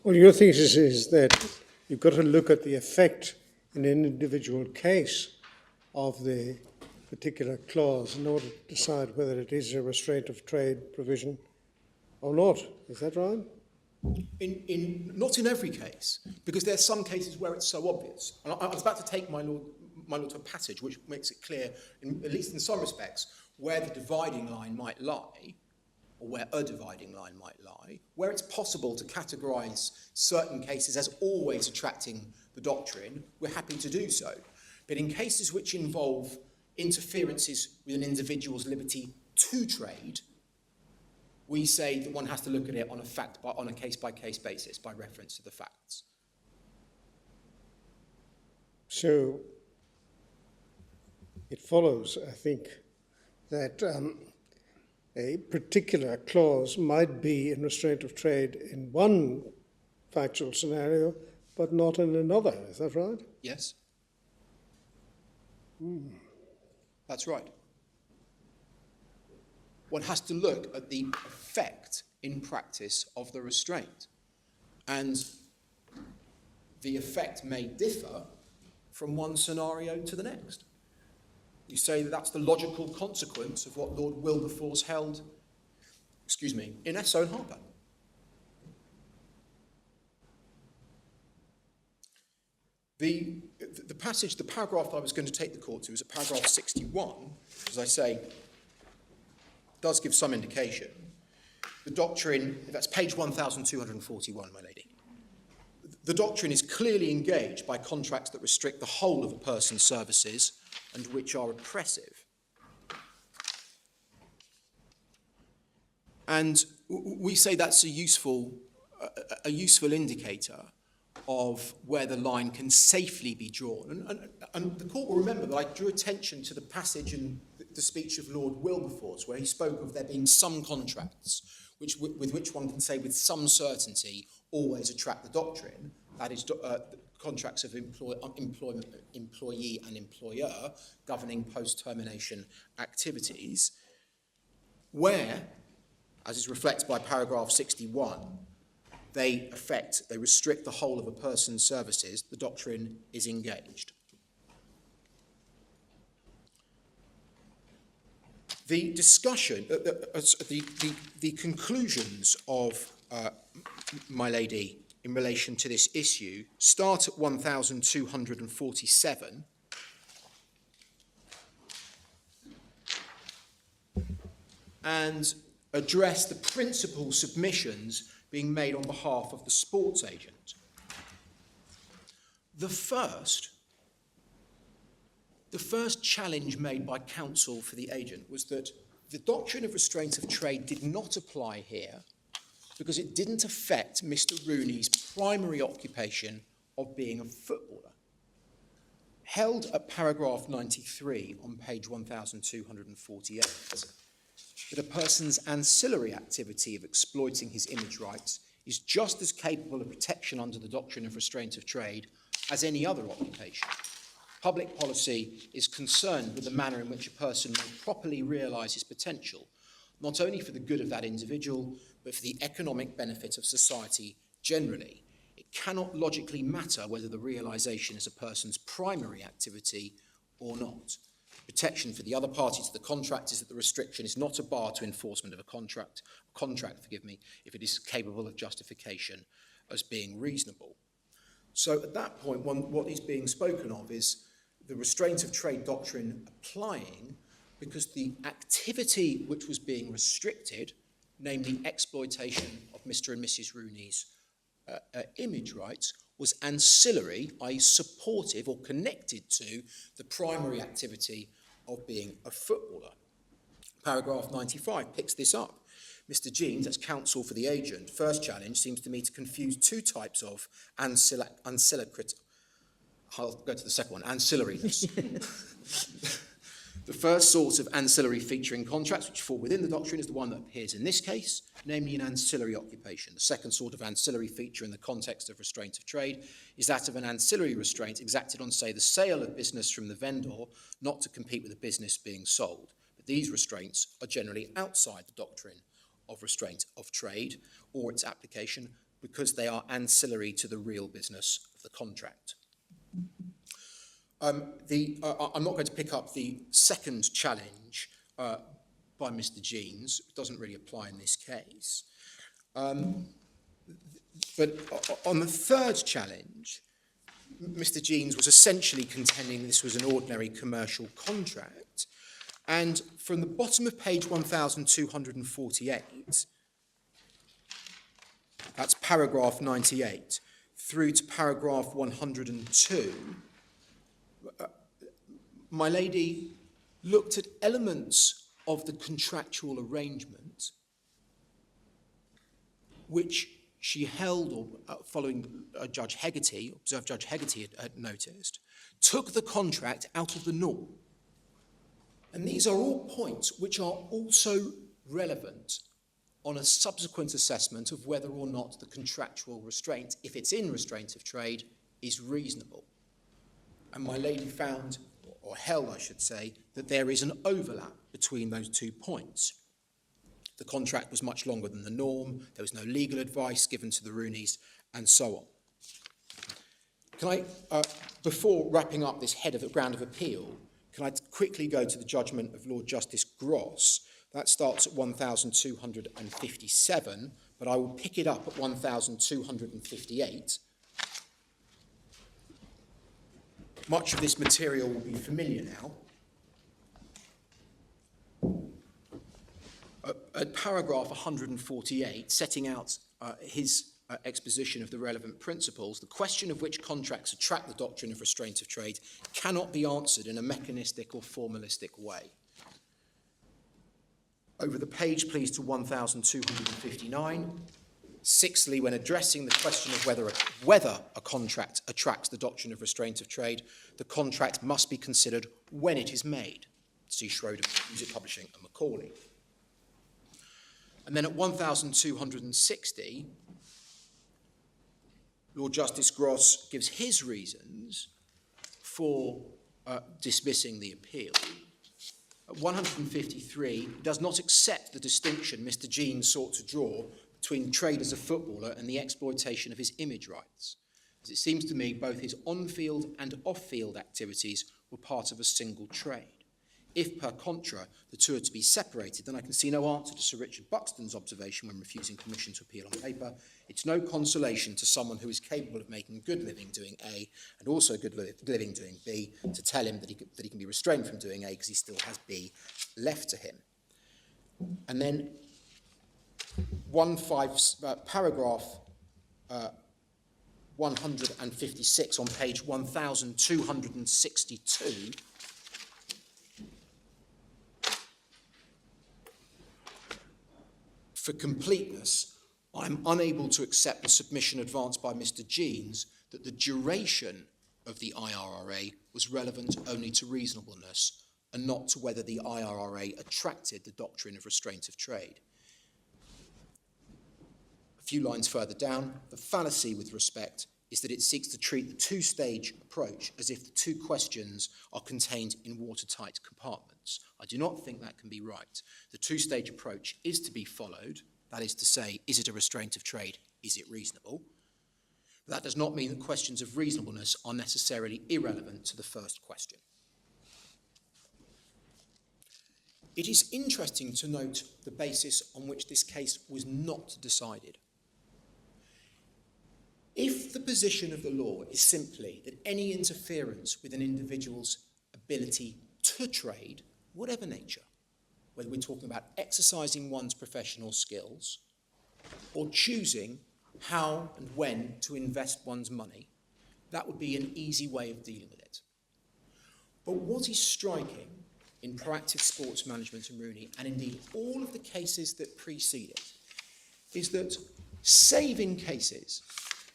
Well, your thesis is that you've got to look at the effect in an individual case of the particular clause in order to decide whether it is a restraint of trade provision or not. Is that right? Not in every case, because there are some cases where it's so obvious. And I was about to take my lord to a passage which makes it clear, at least in some respects, where the dividing line might lie, or where a dividing line might lie, where it's possible to categorise certain cases as always attracting the doctrine. We're happy to do so. But in cases which involve interferences with an individual's liberty to trade, we say that one has to look at it on a case-by-case basis by reference to the facts. So it follows, I think, that a particular clause might be in restraint of trade in one factual scenario, but not in another. Is that right? Yes? That's right. One has to look at the effect in practice of the restraint. And the effect may differ from one scenario to the next. You say that that's the logical consequence of what Lord Wilberforce held, in Esso and Harper. The passage, the paragraph I was going to take the court to is at paragraph 61, as I say, does give some indication. The doctrine, that's page 1241, my lady. The doctrine is clearly engaged by contracts that restrict the whole of a person's services and which are oppressive. And we say that's a useful indicator of where the line can safely be drawn. And the court will remember that I drew attention to the passage in the speech of Lord Wilberforce, where he spoke of there being some contracts with which one can say with some certainty always attract the doctrine, that is contracts of employee and employer governing post-termination activities, where, as is reflected by paragraph 61, they restrict the whole of a person's services, the doctrine is engaged. The discussion, the conclusions of my lady in relation to this issue start at 1247 and address the principal submissions being made on behalf of the sports agent. The first challenge made by counsel for the agent was that the doctrine of restraint of trade did not apply here because it didn't affect Mr. Rooney's primary occupation of being a footballer. Held at paragraph 93 on page 1248, that a person's ancillary activity of exploiting his image rights is just as capable of protection under the doctrine of restraint of trade as any other occupation. Public policy is concerned with the manner in which a person may properly realise his potential, not only for the good of that individual, but for the economic benefit of society generally. It cannot logically matter whether the realisation is a person's primary activity or not. Protection for the other party to the contract is that the restriction is not a bar to enforcement of a contract, if it is capable of justification as being reasonable. So at that point, what is being spoken of is the restraint of trade doctrine applying because the activity which was being restricted, namely exploitation of Mr. and Mrs. Rooney's image rights, was ancillary, i.e. supportive or connected to the primary activity of being a footballer. Paragraph 95 picks this up. Mr. Jeans, as counsel for the agent, first challenge seems to me to confuse two types of ancillariness. I'll go to the second one, ancillariness. The first sort of ancillary feature in contracts which fall within the doctrine is the one that appears in this case, namely an ancillary occupation. The second sort of ancillary feature in the context of restraint of trade is that of an ancillary restraint exacted on, say, the sale of business from the vendor, not to compete with the business being sold. But these restraints are generally outside the doctrine of restraint of trade or its application because they are ancillary to the real business of the contract. I'm not going to pick up the second challenge by Mr. Jeans. It doesn't really apply in this case. But on the third challenge, Mr. Jeans was essentially contending this was an ordinary commercial contract. And from the bottom of page 1248, that's paragraph 98, through to paragraph 102, my lady looked at elements of the contractual arrangement which she held, or following Judge Hegarty, observed Judge Hegarty had noticed, took the contract out of the norm. And these are all points which are also relevant on a subsequent assessment of whether or not the contractual restraint, if it's in restraint of trade, is reasonable. And my lady found, or held I should say, that there is an overlap between those 2 points. The contract was much longer than the norm, there was no legal advice given to the Rooneys, and so on. Can I, before wrapping up this head of the ground of appeal, can I quickly go to the judgment of Lord Justice Gross? That starts at 1257, but I will pick it up at 1258. Much of this material will be familiar now. At paragraph 148, setting out his exposition of the relevant principles, the question of which contracts attract the doctrine of restraint of trade cannot be answered in a mechanistic or formalistic way. Over the page, please, to 1259. Sixthly, when addressing the question of whether a contract attracts the doctrine of restraint of trade, the contract must be considered when it is made. See Schroeder, Music Publishing, and Macaulay. And then at 1260, Lord Justice Gross gives his reasons for dismissing the appeal. At 153, he does not accept the distinction Mr. Jean sought to draw between trade as a footballer and the exploitation of his image rights, as it seems to me both his on-field and off-field activities were part of a single trade. If, per contra, the two are to be separated, then I can see no answer to Sir Richard Buxton's observation when refusing permission to appeal on paper. It's no consolation to someone who is capable of making a good living doing A and also a good living doing B to tell him that he can be restrained from doing A because he still has B left to him. And then paragraph 156 on page 1262 for completeness, I'm unable to accept the submission advanced by Mr. Jeans that the duration of the IRRA was relevant only to reasonableness and not to whether the IRRA attracted the doctrine of restraint of trade. A few lines further down, the fallacy with respect is that it seeks to treat the two-stage approach as if the two questions are contained in watertight compartments. I do not think that can be right. The two-stage approach is to be followed, that is to say, is it a restraint of trade, is it reasonable? But that does not mean that questions of reasonableness are necessarily irrelevant to the first question. It is interesting to note the basis on which this case was not decided. If the position of the law is simply that any interference with an individual's ability to trade, whatever nature, whether we're talking about exercising one's professional skills or choosing how and when to invest one's money, that would be an easy way of dealing with it. But what is striking in proactive sports management and Rooney, and indeed all of the cases that precede it, is that save in cases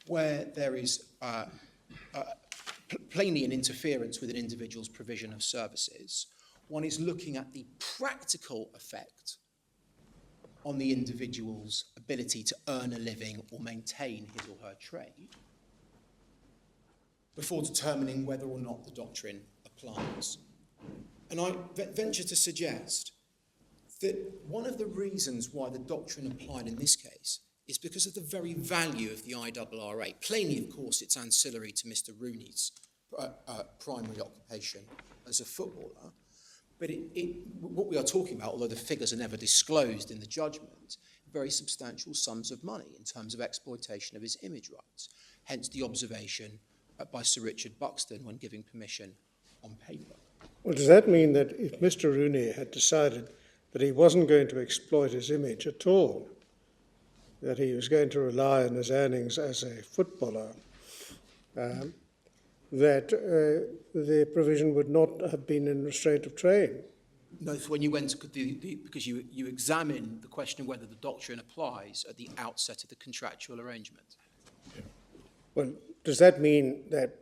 where there is plainly an interference with an individual's provision of services, one is looking at the practical effect on the individual's ability to earn a living or maintain his or her trade before determining whether or not the doctrine applies. And I venture to suggest that one of the reasons why the doctrine applied in this case is because of the very value of the IRRA. Plainly, of course, it's ancillary to Mr. Rooney's primary occupation as a footballer. But what we are talking about, although the figures are never disclosed in the judgment, very substantial sums of money in terms of exploitation of his image rights. Hence the observation by Sir Richard Buxton when giving permission on paper. Well, does that mean that if Mr. Rooney had decided that he wasn't going to exploit his image at all, that he was going to rely on his earnings as a footballer, that the provision would not have been in restraint of trade? No, when you went to because you examine the question of whether the doctrine applies at the outset of the contractual arrangement. Yeah. Well, does that mean that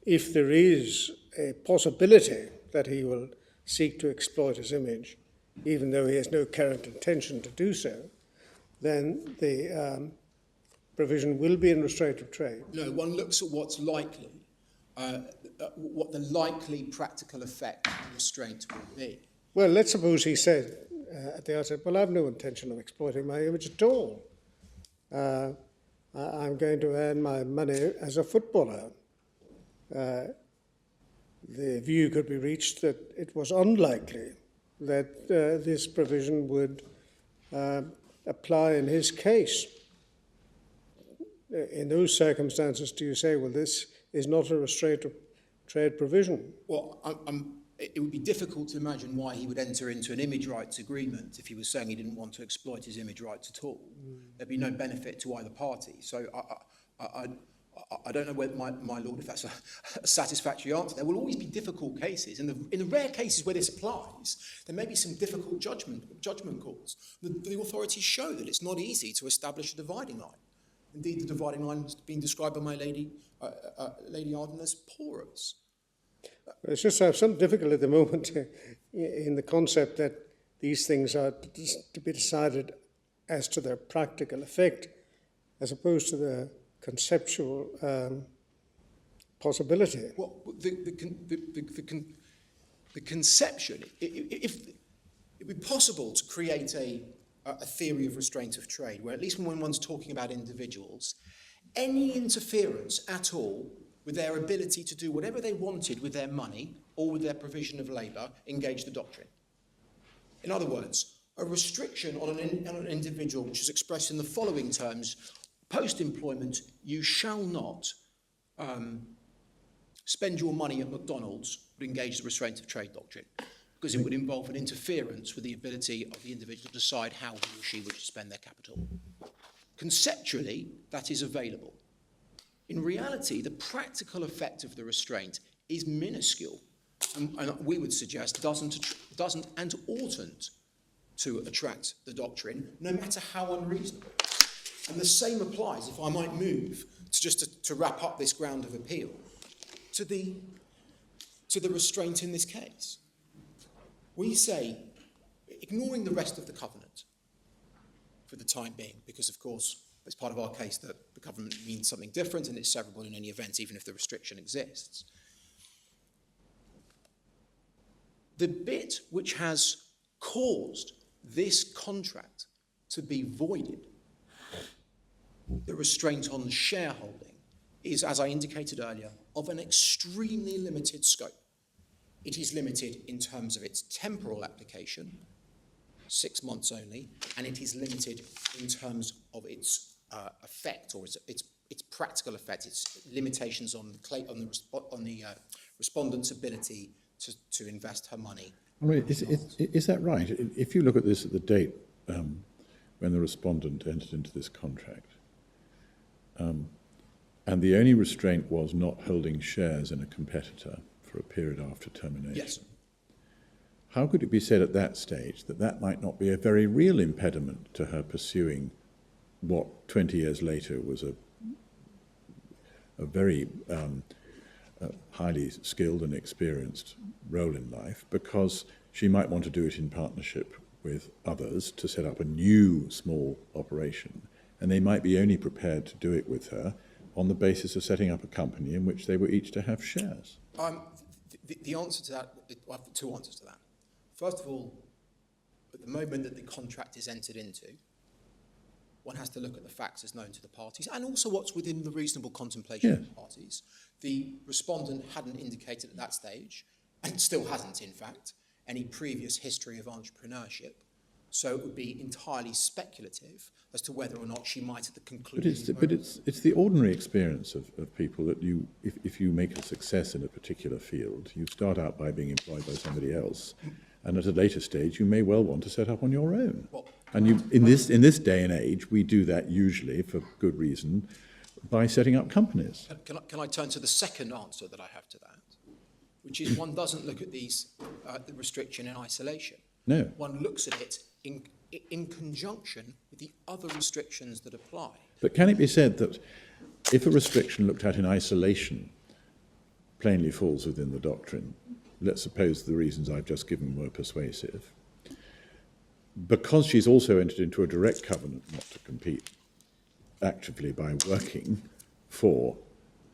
if there is a possibility that he will seek to exploit his image, even though he has no current intention to do so, then the provision will be in restraint of trade. No, one looks at what's likely, what the likely practical effect of the restraint will be. Well, let's suppose he said at the outset, well, I have no intention of exploiting my image at all. I'm going to earn my money as a footballer. The view could be reached that it was unlikely that this provision would apply in his case. In those circumstances, do you say, well, this is not a restraint of trade provision? Well, it would be difficult to imagine why he would enter into an image rights agreement if he was saying he didn't want to exploit his image rights at all. There'd be no benefit to either party. So I don't know whether, my lord, if that's a satisfactory answer. There will always be difficult cases. In the rare cases where this applies, there may be some difficult judgment calls. The authorities show that it's not easy to establish a dividing line. Indeed, the dividing line has been described by my Lady Arden as porous. It's just I have some difficulty at the moment in the concept that these things are to be decided as to their practical effect, as opposed to the conceptual possibility. Well, the conception, if it would be possible to create a theory of restraint of trade, where at least when one's talking about individuals, any interference at all with their ability to do whatever they wanted with their money or with their provision of labour engaged the doctrine. In other words, a restriction on an individual which is expressed in the following terms: post-employment, you shall not spend your money at McDonald's, would engage the restraint of trade doctrine, because it would involve an interference with the ability of the individual to decide how he or she would spend their capital. Conceptually, that is available. In reality, the practical effect of the restraint is minuscule, and we would suggest doesn't and oughtn't to attract the doctrine, no matter how unreasonable. And the same applies, if I might move, to wrap up this ground of appeal, to the restraint in this case. We say, ignoring the rest of the covenant for the time being, because of course it's part of our case that the covenant means something different and it's severable in any event, even if the restriction exists. The bit which has caused this contract to be voided, the restraint on shareholding, is, as I indicated earlier, of an extremely limited scope. It is limited in terms of its temporal application, 6 months only, and it is limited in terms of its effect, or its practical effect, its limitations on the respondent's ability to invest her money. Is that right? If you look at this at the date when the respondent entered into this contract, and the only restraint was not holding shares in a competitor for a period after termination. Yes. How could it be said at that stage that that might not be a very real impediment to her pursuing what 20 years later was a very highly skilled and experienced role in life, because she might want to do it in partnership with others to set up a new small operation, and they might be only prepared to do it with her on the basis of setting up a company in which they were each to have shares? The answer to that, I have two answers to that. First of all, at the moment that the contract is entered into, one has to look at the facts as known to the parties and also what's within the reasonable contemplation of the parties. The respondent hadn't indicated at that stage, and still hasn't in fact, any previous history of entrepreneurship. So it would be entirely speculative as to whether or not she might at the conclusion. But it's the ordinary experience of people that if you make a success in a particular field, you start out by being employed by somebody else, and at a later stage you may well want to set up on your own. Well, and in this day and age, we do that usually for good reason by setting up companies. Can I turn to the second answer that I have to that, which is one doesn't look at the restriction in isolation. No. One looks at it in conjunction with the other restrictions that apply. But can it be said that if a restriction looked at in isolation plainly falls within the doctrine, let's suppose the reasons I've just given were persuasive, because she's also entered into a direct covenant not to compete actively by working for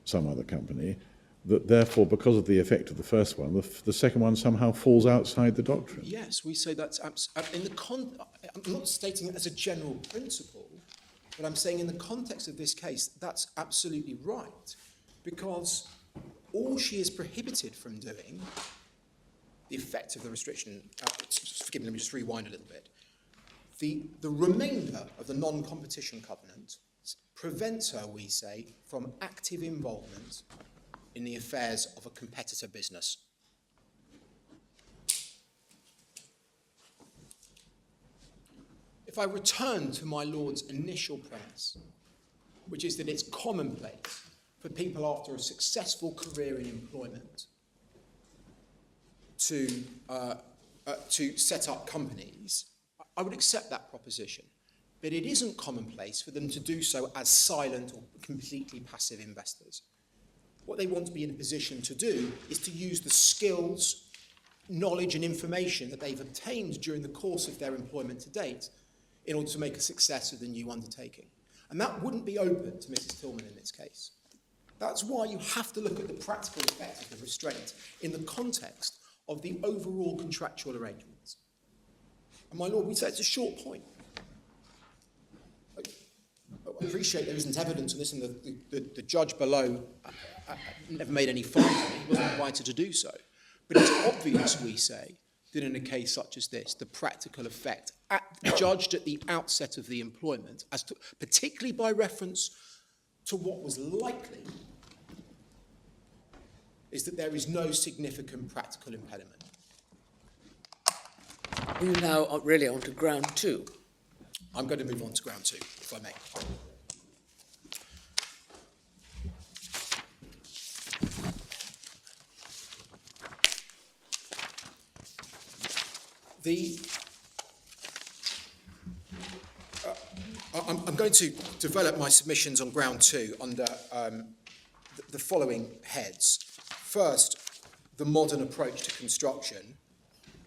some other company, that therefore, because of the effect of the first one, the second one somehow falls outside the doctrine. Yes, we say that's I'm not stating it as a general principle, but I'm saying in the context of this case, that's absolutely right, because all she is prohibited from doing, the effect of the restriction, forgive me, let me just rewind a little bit. The remainder of the non-competition covenant prevents her, we say, from active involvement in the affairs of a competitor business. If I return to my Lord's initial premise, which is that it's commonplace for people after a successful career in employment to set up companies, I would accept that proposition. But it isn't commonplace for them to do so as silent or completely passive investors. What they want to be in a position to do is to use the skills, knowledge and information that they've obtained during the course of their employment to date in order to make a success of the new undertaking. And that wouldn't be open to Mrs. Tillman in this case. That's why you have to look at the practical effect of the restraint in the context of the overall contractual arrangements. And my Lord, we say it's a short point. I appreciate there isn't evidence on this, and the judge below never made any findings. He wasn't invited to do so. But it's obvious, we say, that in a case such as this, the practical effect, judged at the outset of the employment, particularly by reference to what was likely, is that there is no significant practical impediment. Are you now really on to ground two? I'm going to move on to ground two, if I may. I'm going to develop my submissions on ground two under the following heads. First, the modern approach to construction.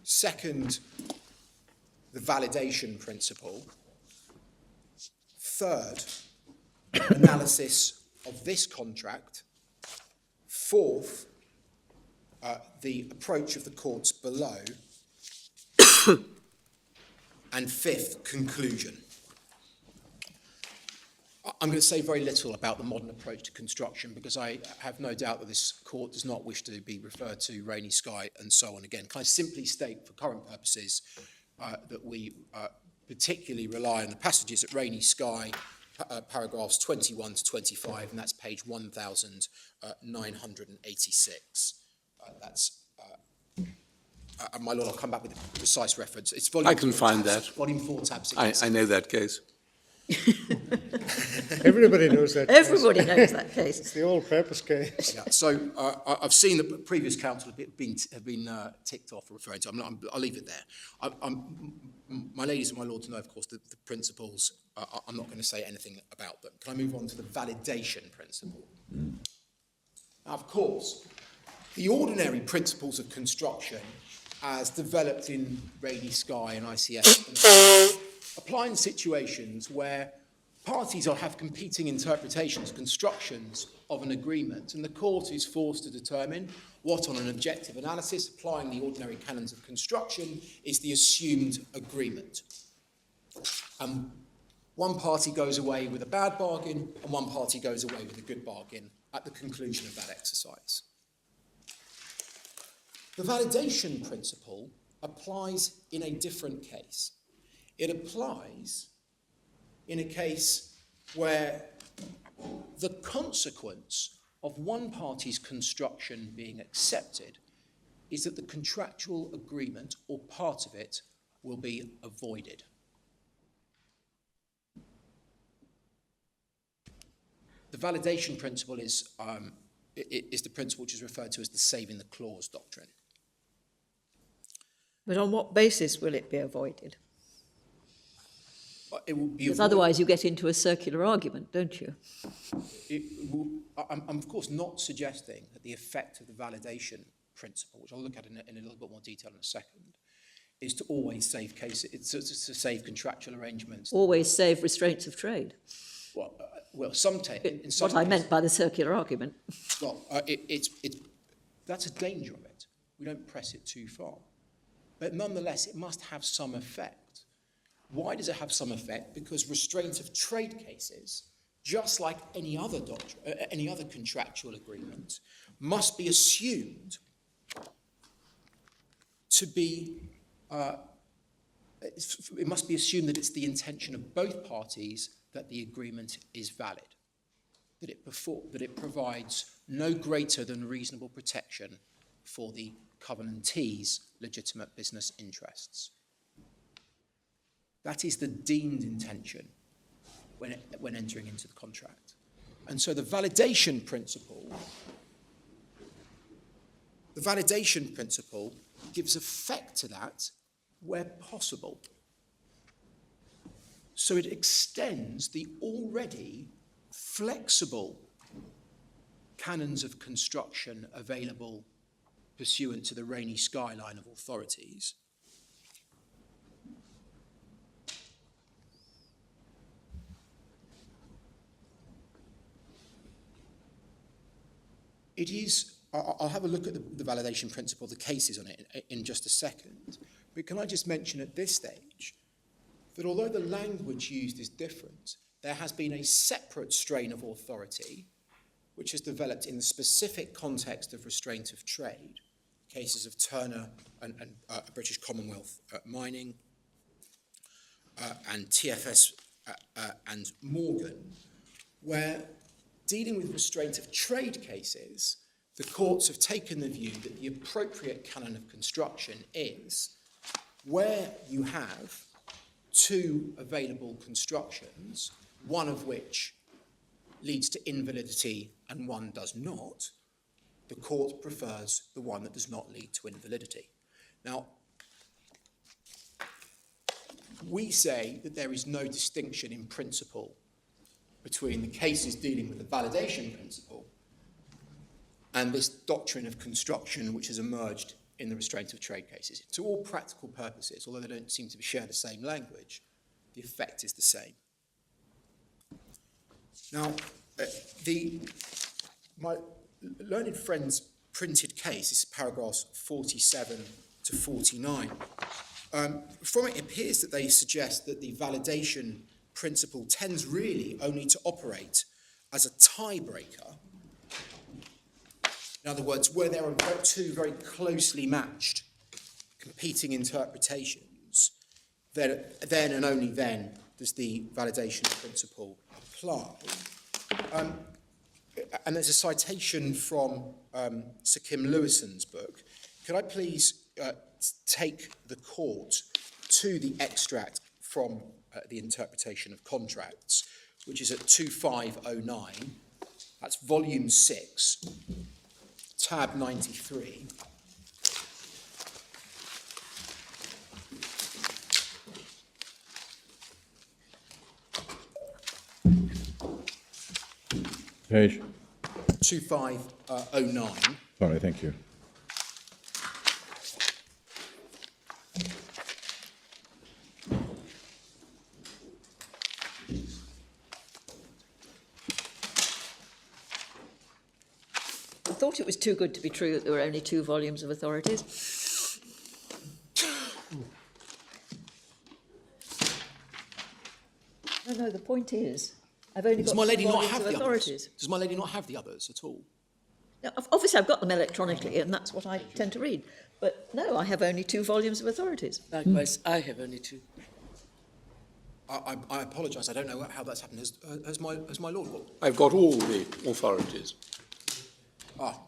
Second, the validation principle. Third, analysis of this contract. Fourth, the approach of the courts below. And fifth, conclusion. I'm going to say very little about the modern approach to construction because I have no doubt that this court does not wish to be referred to Rainy Sky and so on again. Can I simply state for current purposes that we particularly rely on the passages at Rainy Sky, paragraphs 21 to 25, and that's page 1986. My Lord, I'll come back with a precise reference. It's volume I can find that. Volume 4, tab 6. I know that case. Everybody knows that Everybody case. knows that case. It's the all-purpose case. Yeah, so I've seen that previous counsel have been ticked off referring to. I'll leave it there. My ladies and my lords know, of course, the principles. I'm not going to say anything about them. Can I move on to the validation principle? Now, of course, the ordinary principles of construction, as developed in Rainy Sky and ICS, apply in situations where parties have competing interpretations, constructions of an agreement, and the court is forced to determine what, on an objective analysis, applying the ordinary canons of construction, is the assumed agreement. One party goes away with a bad bargain, and one party goes away with a good bargain at the conclusion of that exercise. The validation principle applies in a different case. It applies in a case where the consequence of one party's construction being accepted is that the contractual agreement or part of it will be avoided. The validation principle is the principle which is referred to as the saving the clause doctrine. But on what basis will it be avoided? It will be Because otherwise you get into a circular argument, don't you? I'm of course not suggesting that the effect of the validation principle, which I'll look at in a little bit more detail in a second, is to always save cases, it's to save contractual arrangements. Always save restraints of trade. Well, some in some What I cases- meant by the circular argument. Well, that's a danger of it. We don't press it too far. But nonetheless, it must have some effect. Why does it have some effect? Because restraint of trade cases, just like any other contractual agreement, must be assumed to be, it must be assumed that it's the intention of both parties that the agreement is valid, that it provides no greater than reasonable protection for the covenantee's legitimate business interests. That is the deemed intention when entering into the contract. And so the validation principle gives effect to that where possible. So it extends the already flexible canons of construction available pursuant to the rainy skyline of authorities. It is, I'll have a look at the validation principle, the cases on it in just a second, but can I just mention at this stage that although the language used is different, there has been a separate strain of authority which has developed in the specific context of restraint of trade, cases of Turner and British Commonwealth Mining, and TFS and Morgan, where dealing with restraint of trade cases, the courts have taken the view that the appropriate canon of construction is where you have two available constructions, one of which leads to invalidity and one does not, the court prefers the one that does not lead to invalidity. Now, we say that there is no distinction in principle between the cases dealing with the validation principle and this doctrine of construction which has emerged in the restraint of trade cases. To all practical purposes, although they don't seem to share the same language, the effect is the same. Now, my learned friend's printed case is paragraphs 47 to 49. From it appears that they suggest that the validation principle tends really only to operate as a tiebreaker. In other words, where there are two very closely matched competing interpretations, then and only then does the validation principle apply. And there's a citation from Sir Kim Lewison's book. Could I please take the court to the extract from the interpretation of contracts, which is at 2509. That's volume 6, tab 93. Page. 2509. Sorry, thank you. I thought it was too good to be true that there were only 2 volumes of authorities. No, the point is, I've only Does got my 2 lady not volumes have of the authorities. others? Does my lady not have the others at all? Now, obviously, I've got them electronically, and that's what I tend to read. But no, I have only 2 volumes of authorities. Likewise, I have only 2. I apologise. I don't know how that's happened. Has my lord got? I've got all the authorities.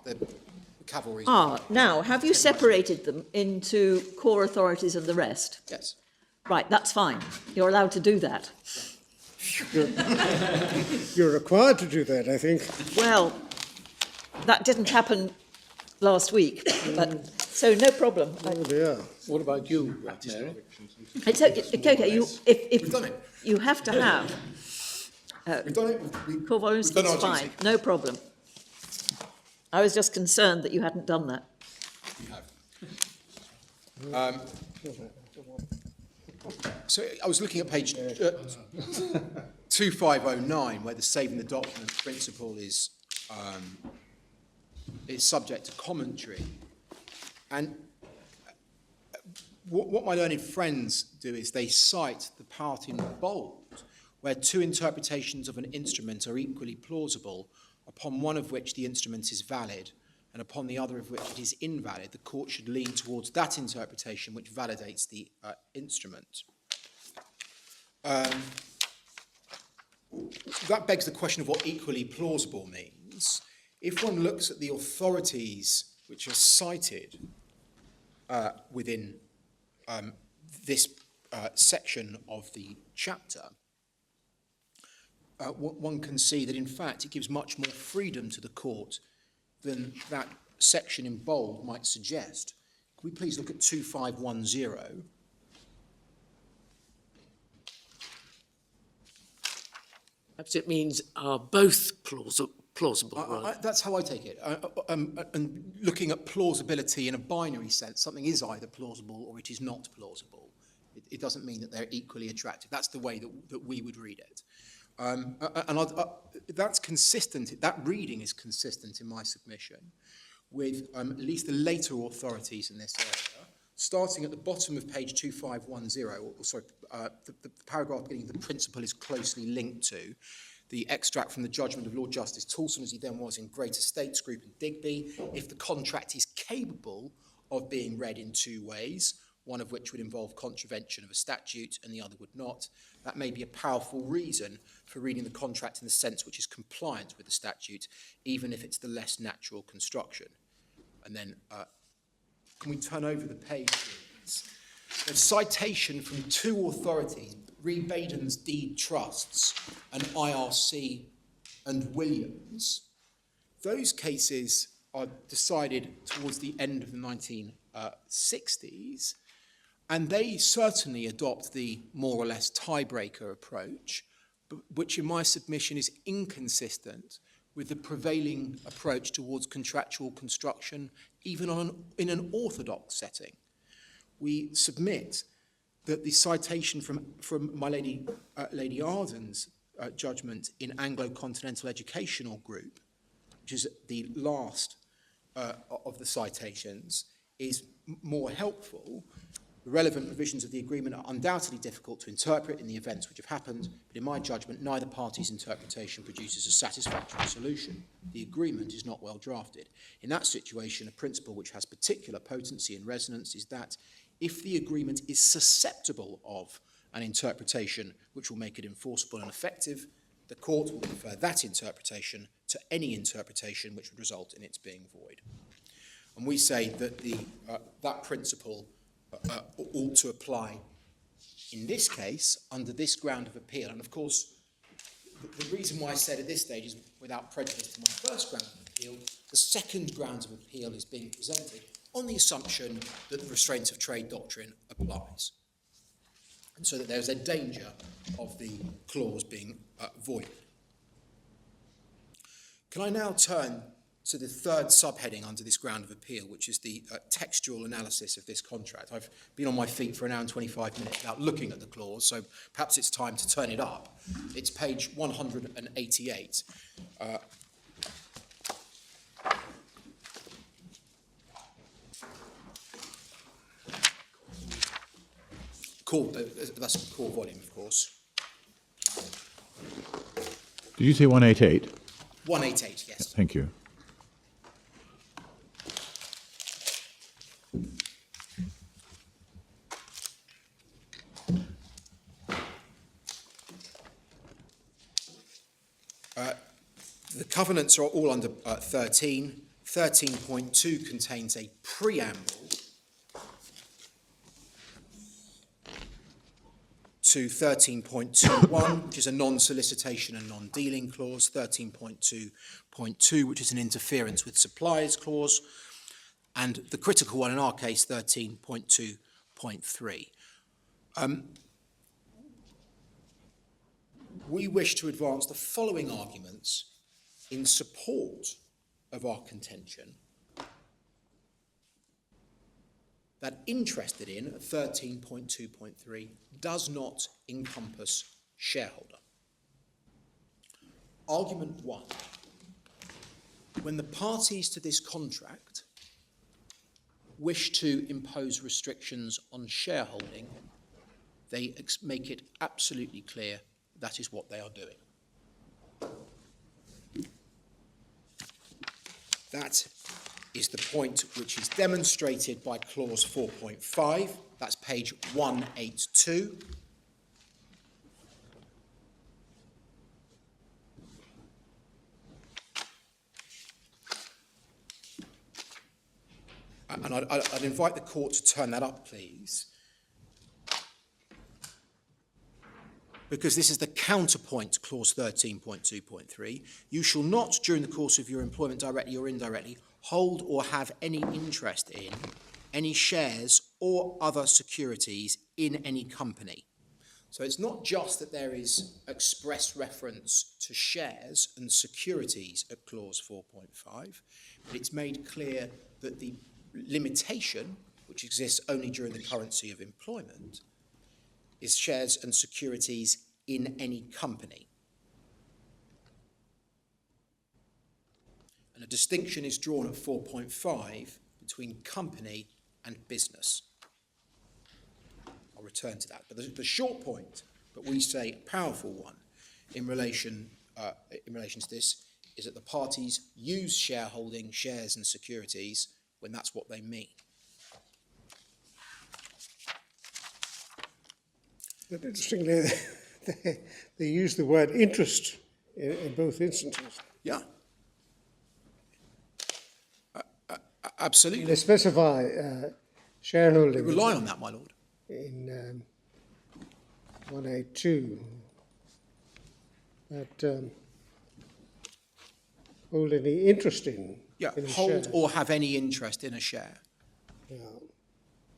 The cavalry. Now, have you separated them into core authorities and the rest? Yes. Right, that's fine. You're allowed to do that. You're required to do that, I think. Well, that didn't happen last week, but so no problem. Oh dear. What about you, Mary? It's okay. We've done it. You have to have We've done it. core volumes, we've done it's our fine, duty. no problem. I was just concerned that you hadn't done that. We have. So I was looking at page 2509, where the saving the document principle is subject to commentary. And what my learned friends do is they cite the part in bold where two interpretations of an instrument are equally plausible, upon one of which the instrument is valid and upon the other of which it is invalid. The court should lean towards that interpretation which validates the instrument. That begs the question of what equally plausible means. If one looks at the authorities which are cited within this section of the chapter, one can see that in fact it gives much more freedom to the court than that section in bold might suggest. Could we please look at 2510? Perhaps it means are both plausible. That's how I take it. And looking at plausibility in a binary sense, something is either plausible or it is not plausible. It doesn't mean that they're equally attractive. That's the way that we would read it. That's consistent, that reading is consistent in my submission with at least the later authorities in this area, starting at the bottom of page 2510, the paragraph beginning the principle is closely linked to, the extract from the judgment of Lord Justice Tillman, as he then was in Great Estates Group and Digby, if the contract is capable of being read in two ways, one of which would involve contravention of a statute and the other would not, that may be a powerful reason for reading the contract in the sense which is compliant with the statute, even if it's the less natural construction. And then, can we turn over the page, please? A citation from two authorities, Baden's Deed Trusts and IRC and Williams. Those cases are decided towards the end of the 1960s, and they certainly adopt the more or less tiebreaker approach, which in my submission is inconsistent with the prevailing approach towards contractual construction, even in an orthodox setting. We submit that the citation from my Lady Arden's judgment in Anglo-Continental Educational Group, which is the last of the citations, is more helpful. The relevant provisions of the agreement are undoubtedly difficult to interpret in the events which have happened, but in my judgment, neither party's interpretation produces a satisfactory solution. The agreement is not well drafted. In that situation, a principle which has particular potency and resonance is that if the agreement is susceptible of an interpretation which will make it enforceable and effective, the court will prefer that interpretation to any interpretation which would result in its being void. And we say that that principle ought to apply in this case under this ground of appeal. And of course, the reason why I said at this stage is without prejudice to my first ground of appeal, the second ground of appeal is being presented on the assumption that the restraints of trade doctrine applies. And so that there's a danger of the clause being voided. Can I now turn to the third subheading under this ground of appeal, which is the textual analysis of this contract? I've been on my feet for an hour and 25 minutes without looking at the clause, so perhaps it's time to turn it up. It's page 188. That's a core volume, of course. Did you say 188? 188, yes. Thank you. The covenants are all under 13. 13.2 contains a preamble to 13.21, which is a non-solicitation and non-dealing clause, 13.2.2, which is an interference with suppliers clause, and the critical one in our case, 13.2.3. We wish to advance the following arguments in support of our contention. that interested in 13.2.3 does not encompass shareholder. Argument 1. When the parties to this contract wish to impose restrictions on shareholding, they make it absolutely clear that is what they are doing. That is the point which is demonstrated by clause 4.5. That's page 182. And I'd invite the court to turn that up, please. Because this is the counterpoint to clause 13.2.3. You shall not, during the course of your employment directly or indirectly, hold or have any interest in any shares or other securities in any company. So it's not just that there is express reference to shares and securities at clause 4.5, but it's made clear that the limitation, which exists only during the currency of employment, is shares and securities in any company. And a distinction is drawn at 4.5 between company and business. I'll return to that. But the short point, but we say a powerful one, in relation to this, is that the parties use shareholding, shares and securities when that's what they mean. But interestingly, they use the word interest in both instances. Yeah. Absolutely. They specify shareholding. We rely on that, my lord. In 182, that hold any interest in. Yeah, in a hold share. or have any interest in a share. Yeah.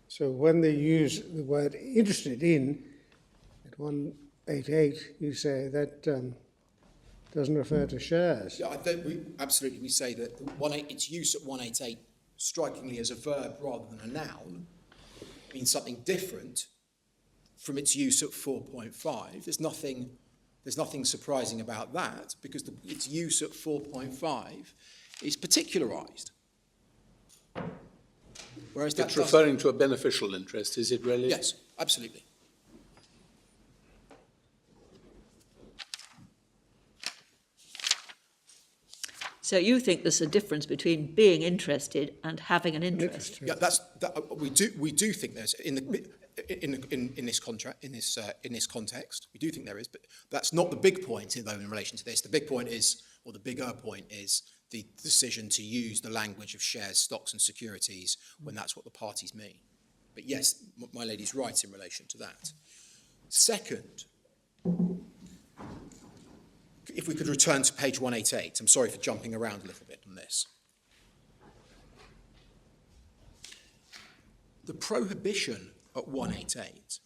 So when they use the word interested in at 188, you say that doesn't refer to shares. Yeah, we say that its use at 188 strikingly as a verb rather than a noun means something different from its use at 4.5. There's nothing surprising about that, because its use at 4.5 is particularised. Whereas it's referring to a beneficial interest, is it really? Yes, absolutely. So you think there's a difference between being interested and having an interest? Yeah, we do think there's in this contract in this context. We do think there is, but that's not the big point though in relation to this. The big point is, or the bigger point is, the decision to use the language of shares, stocks, and securities when that's what the parties mean. But yes, my lady's right in relation to that. Second, if we could return to page 188. I'm sorry for jumping around a little bit on this. The prohibition at 188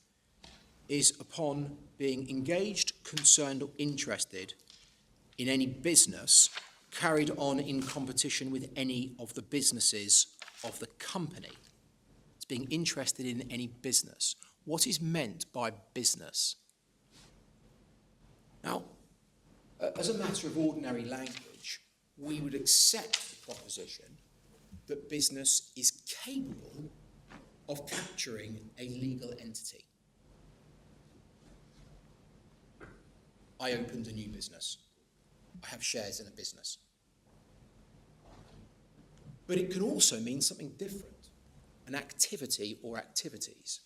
is upon being engaged, concerned, or interested in any business carried on in competition with any of the businesses of the company. It's being interested in any business. What is meant by business? Now, as a matter of ordinary language, we would accept the proposition that business is capable of capturing a legal entity. I opened a new business. I have shares in a business. But it can also mean something different, an activity or activities.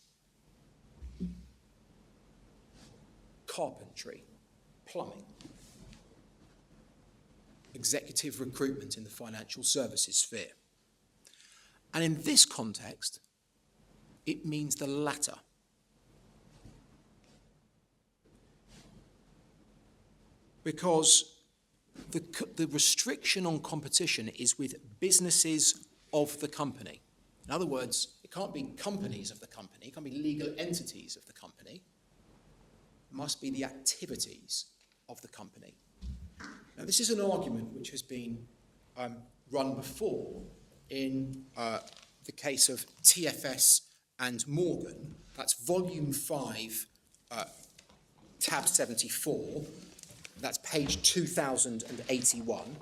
Carpentry, plumbing, executive recruitment in the financial services sphere. And in this context, it means the latter. Because the restriction on competition is with businesses of the company. In other words, it can't be companies of the company, it can't be legal entities of the company. It must be the activities of the company. Now, this is an argument which has been run before in the case of TFS and Morgan. That's volume 5, tab 74. That's page 2081.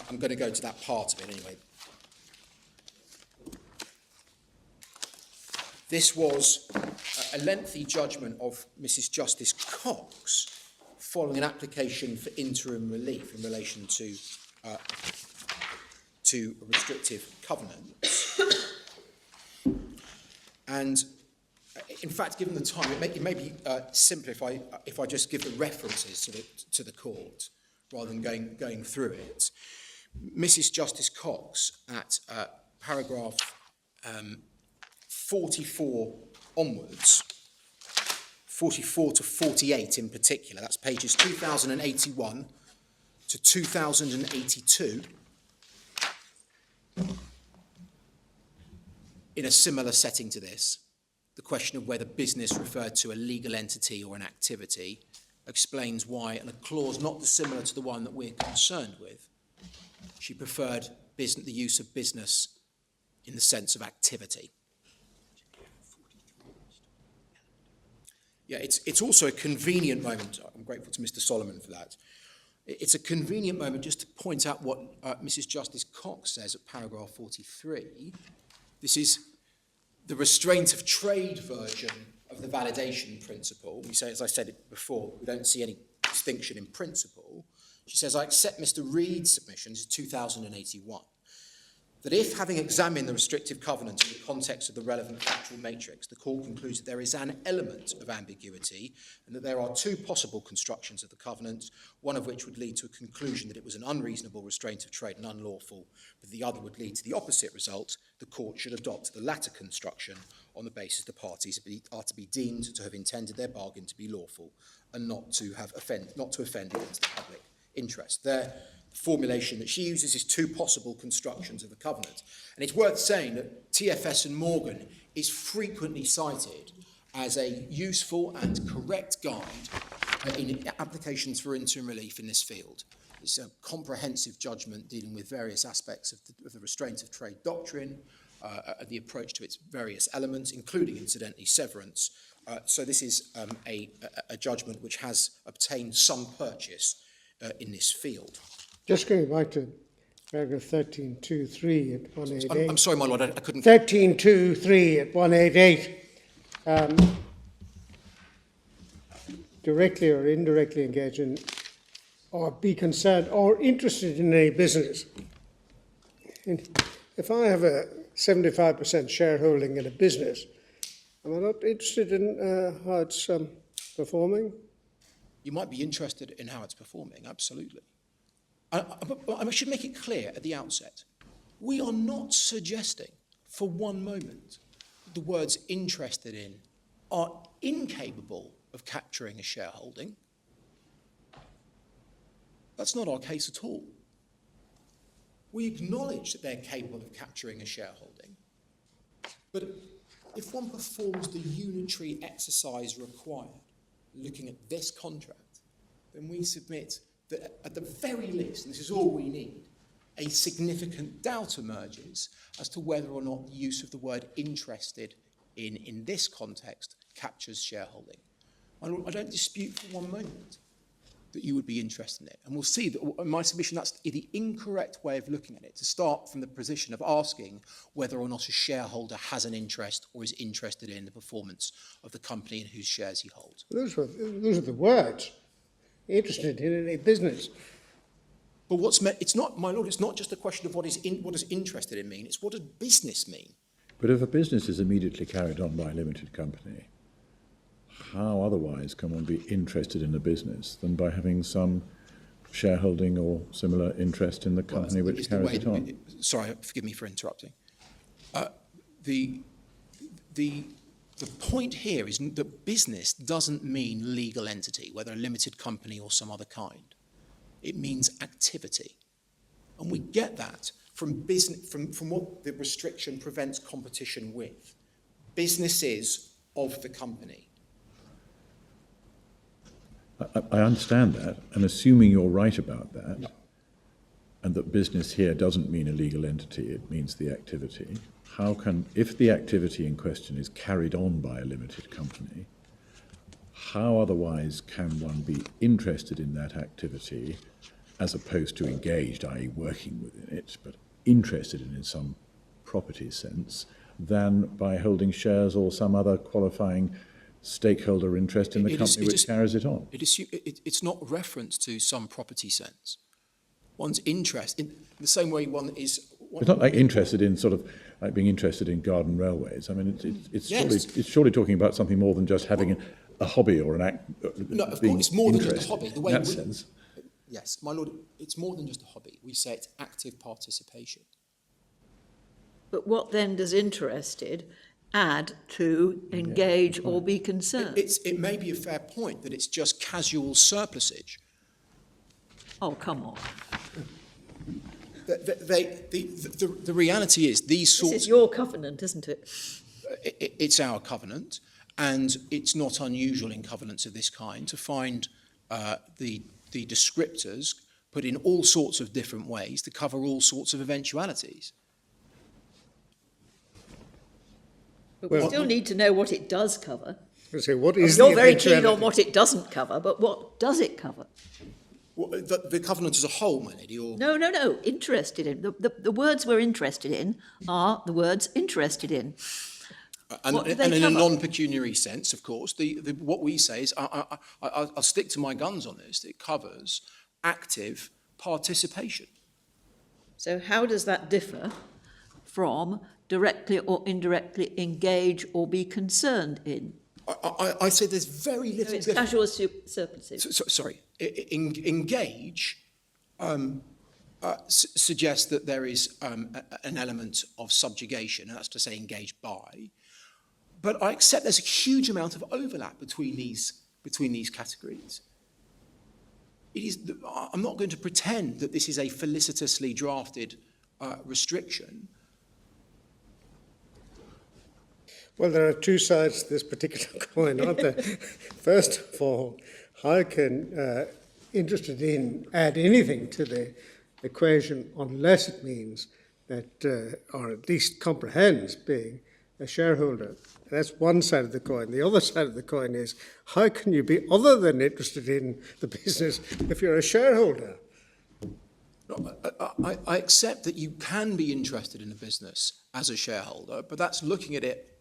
I'm going to go to that part of it anyway. This was a lengthy judgment of Mrs. Justice Cox following an application for interim relief in relation to restrictive covenants. And in fact, given the time, it may be simpler if I just give the references to the court rather than going through it. Mrs. Justice Cox at paragraph 44 onwards, 44 to 48 in particular, that's pages 2081 to 2082, in a similar setting to this, the question of whether business referred to a legal entity or an activity explains why, in a clause not dissimilar to the one that we're concerned with, she preferred the use of business in the sense of activity. Yeah, it's also a convenient moment. I'm grateful to Mr. Solomon for that. It's a convenient moment just to point out what Mrs. Justice Cox says at paragraph 43. This is the restraint of trade version of the validation principle. We say, as I said it before, we don't see any distinction in principle. She says, I accept Mr. Reed's submission, this is 2081, that if, having examined the restrictive covenant in the context of the relevant factual matrix, the court concludes that there is an element of ambiguity and that there are two possible constructions of the covenant, one of which would lead to a conclusion that it was an unreasonable restraint of trade and unlawful, but the other would lead to the opposite result, the court should adopt the latter construction on the basis the parties are to be deemed to have intended their bargain to be lawful and not to offend against the public interest. The formulation that she uses is two possible constructions of the covenant. And it's worth saying that TFS and Morgan is frequently cited as a useful and correct guide in applications for interim relief in this field. It's a comprehensive judgment dealing with various aspects of the restraint of trade doctrine, the approach to its various elements, including, incidentally, severance. So this is a judgment which has obtained some purchase in this field. Just going back to paragraph 13.2.3 at 188. I'm sorry, my lord, I couldn't... 13.2.3 at 188. Directly or indirectly engage in or be concerned or interested in a business. And if I have a 75% shareholding in a business, am I not interested in how it's performing? You might be interested in how it's performing, absolutely. But I should make it clear at the outset, we are not suggesting for one moment that the words interested in are incapable of capturing a shareholding. That's not our case at all. We acknowledge that they're capable of capturing a shareholding, but if one performs the unitary exercise required, looking at this contract, then we submit that at the very least, and this is all we need, a significant doubt emerges as to whether or not the use of the word interested in this context captures shareholding. I don't dispute for one moment that you would be interested in it. And we'll see that in my submission, that's the incorrect way of looking at it, to start from the position of asking whether or not a shareholder has an interest or is interested in the performance of the company in whose shares he holds. Those are the words. Interested in a business. But what's meant, it's not, my lord, it's not just a question of what does interested in mean, it's what does business mean. But if a business is immediately carried on by a limited company, how otherwise can one be interested in a business than by having some shareholding or similar interest in the company which carries it on? Sorry, forgive me for interrupting. The point here is that business doesn't mean legal entity, whether a limited company or some other kind. It means activity. And we get that from business, from what the restriction prevents competition with. Businesses of the company. I understand that, and assuming you're right about that, and that business here doesn't mean a legal entity, it means the activity, how can, if the activity in question is carried on by a limited company, how otherwise can one be interested in that activity as opposed to engaged, i.e. working within it, but interested in some property sense, than by holding shares or some other qualifying stakeholder interest in the company which carries it on? It's not reference to some property sense. One's interest, in the same way one is... It's not like interested in sort of like being interested in garden railways. I mean, it's surely talking about something more than just having a hobby or an act. No, of course, it's more than just a hobby. The way in that sense. Yes, my lord, it's more than just a hobby. We say it's active participation. But what then does interested add to engage or be concerned? It may be a fair point that it's just casual surplusage. Oh, come on. The reality is these sorts... This is your covenant, isn't it? It's our covenant, and it's not unusual in covenants of this kind to find the descriptors put in all sorts of different ways to cover all sorts of eventualities. But we still need to know what it does cover. So what is You're the very keen eventuality? on what it doesn't cover, but what does it cover? Well, the covenant as a whole, my lady, or... No. Interested in. The words we're interested in are the words interested in. And What do they in a cover? non-pecuniary sense, of course, what we say is, I'll stick to my guns on this, it covers active participation. So how does that differ from directly or indirectly engage or be concerned in? I say there's very So little it's difference. casual surplusage. Sorry, engage suggests that there is an element of subjugation, and that's to say engaged by. But I accept there's a huge amount of overlap between these categories. I'm not going to pretend that this is a felicitously drafted restriction. Well, there are two sides to this particular coin, aren't there? First of all, how can interested in add anything to the equation unless it means that, or at least comprehends being a shareholder? That's one side of the coin. The other side of the coin is, how can you be other than interested in the business if you're a shareholder? No, I accept that you can be interested in a business as a shareholder, but that's looking at it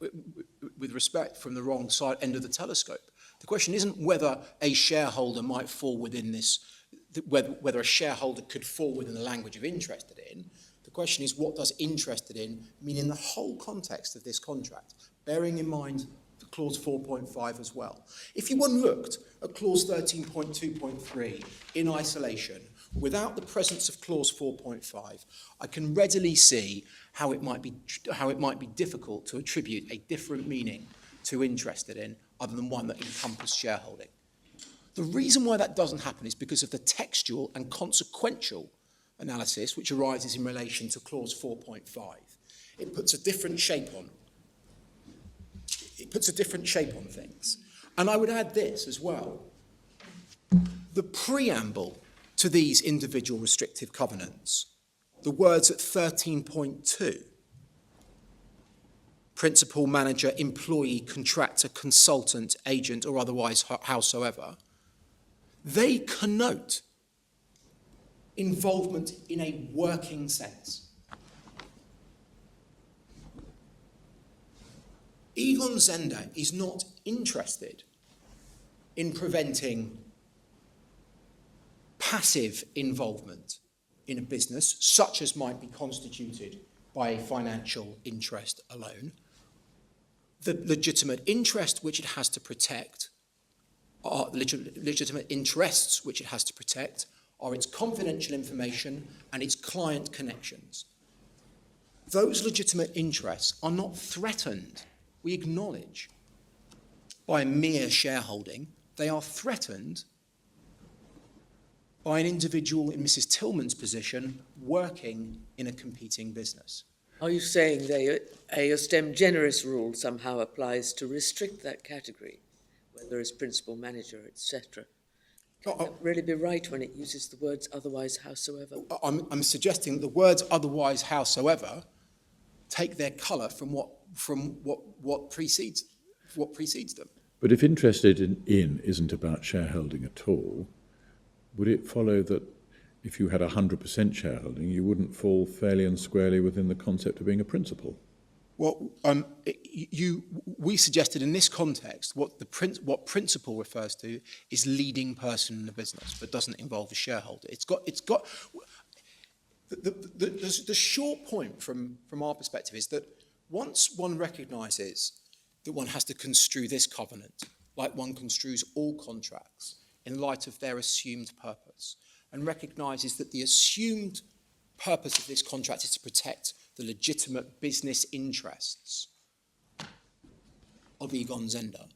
with respect from the wrong side end of the telescope. The question isn't whether a shareholder might fall within this, whether a shareholder could fall within the language of interested in. The question is, what does interested in mean in the whole context of this contract, bearing in mind the clause 4.5 as well. If you one looked at clause 13.2.3 in isolation, without the presence of clause 4.5, I can readily see how it might be difficult to attribute a different meaning to interested in other than one that encompassed shareholding. The reason why that doesn't happen is because of the textual and consequential analysis which arises in relation to clause 4.5. It puts a different shape on. It puts a different shape on things. And I would add this as well. The preamble to these individual restrictive covenants, the words at 13.2, principal, manager, employee, contractor, consultant, agent, or otherwise howsoever, they connote involvement in a working sense. Egon Zehnder is not interested in preventing passive involvement in a business, such as might be constituted by a financial interest alone. The legitimate interest which it has to protect, are legitimate interests which it has to protect, are its confidential information and its client connections. Those legitimate interests are not threatened, we acknowledge, by mere shareholding. They are threatened by an individual in Mrs. Tillman's position working in a competing business. Are you saying a Ostem generis rule somehow applies to restrict that category, whether as principal manager, etc., Can that really be right when it uses the words otherwise, howsoever? I'm suggesting the words otherwise, howsoever, take their colour from what precedes them. But if interested in isn't about shareholding at all, would it follow that if you had 100% shareholding, you wouldn't fall fairly and squarely within the concept of being a principal? Well, we suggested in this context what principal refers to is leading person in the business, but doesn't involve a shareholder. The short point from our perspective is that once one recognises that one has to construe this covenant, like one construes all contracts, in light of their assumed purpose, and recognises that the assumed purpose of this contract is to protect the legitimate business interests of Egon Zehnder,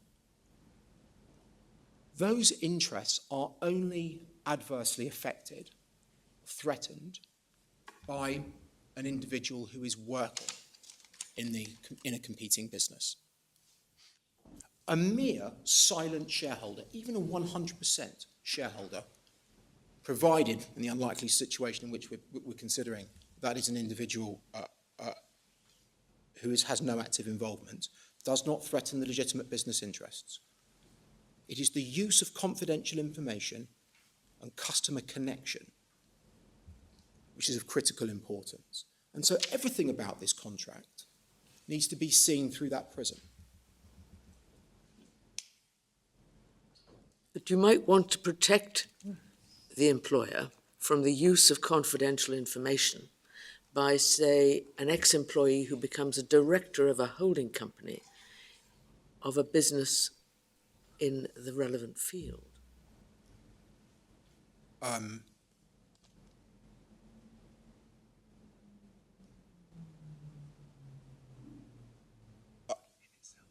those interests are only adversely affected, threatened, by an individual who is working in a competing business. A mere silent shareholder, even a 100% shareholder, provided in the unlikely situation in which we're considering that is an individual who has no active involvement, does not threaten the legitimate business interests. It is the use of confidential information and customer connection which is of critical importance. And so everything about this contract needs to be seen through that prism. But you might want to protect the employer from the use of confidential information by, say, an ex-employee who becomes a director of a holding company of a business in the relevant field.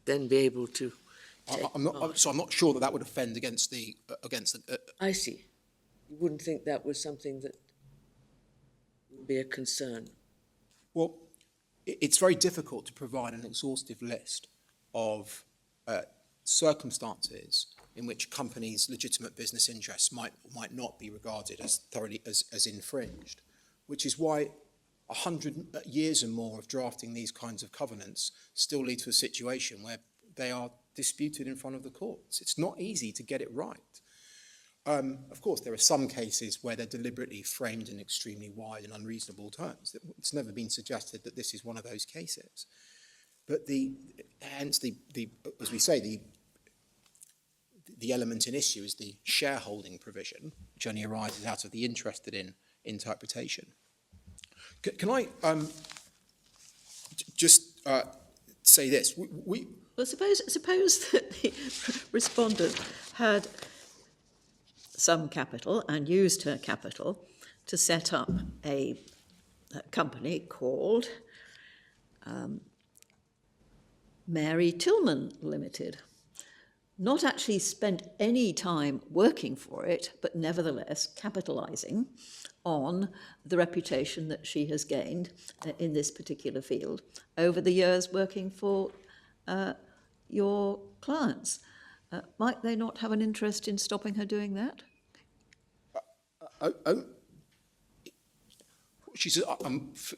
Then be able to take I'm not sure that would offend against the. I see. You wouldn't think that was something that would be a concern? Well, it's very difficult to provide an exhaustive list of circumstances in which companies' legitimate business interests might not be regarded as thoroughly as infringed, which is why 100 years and more of drafting these kinds of covenants still lead to a situation where they are disputed in front of the courts. It's not easy to get it right. Of course, there are some cases where they're deliberately framed in extremely wide and unreasonable terms. It's never been suggested that this is one of those cases. But hence, as we say, the element in issue is the shareholding provision, which only arises out of the interested in interpretation. Can I just say this? Well, suppose that the respondent had some capital and used her capital to set up a company called Mary Tillman Limited. Not actually spent any time working for it, but nevertheless capitalising on the reputation that she has gained in this particular field over the years working for your clients. Might they not have an interest in stopping her doing that?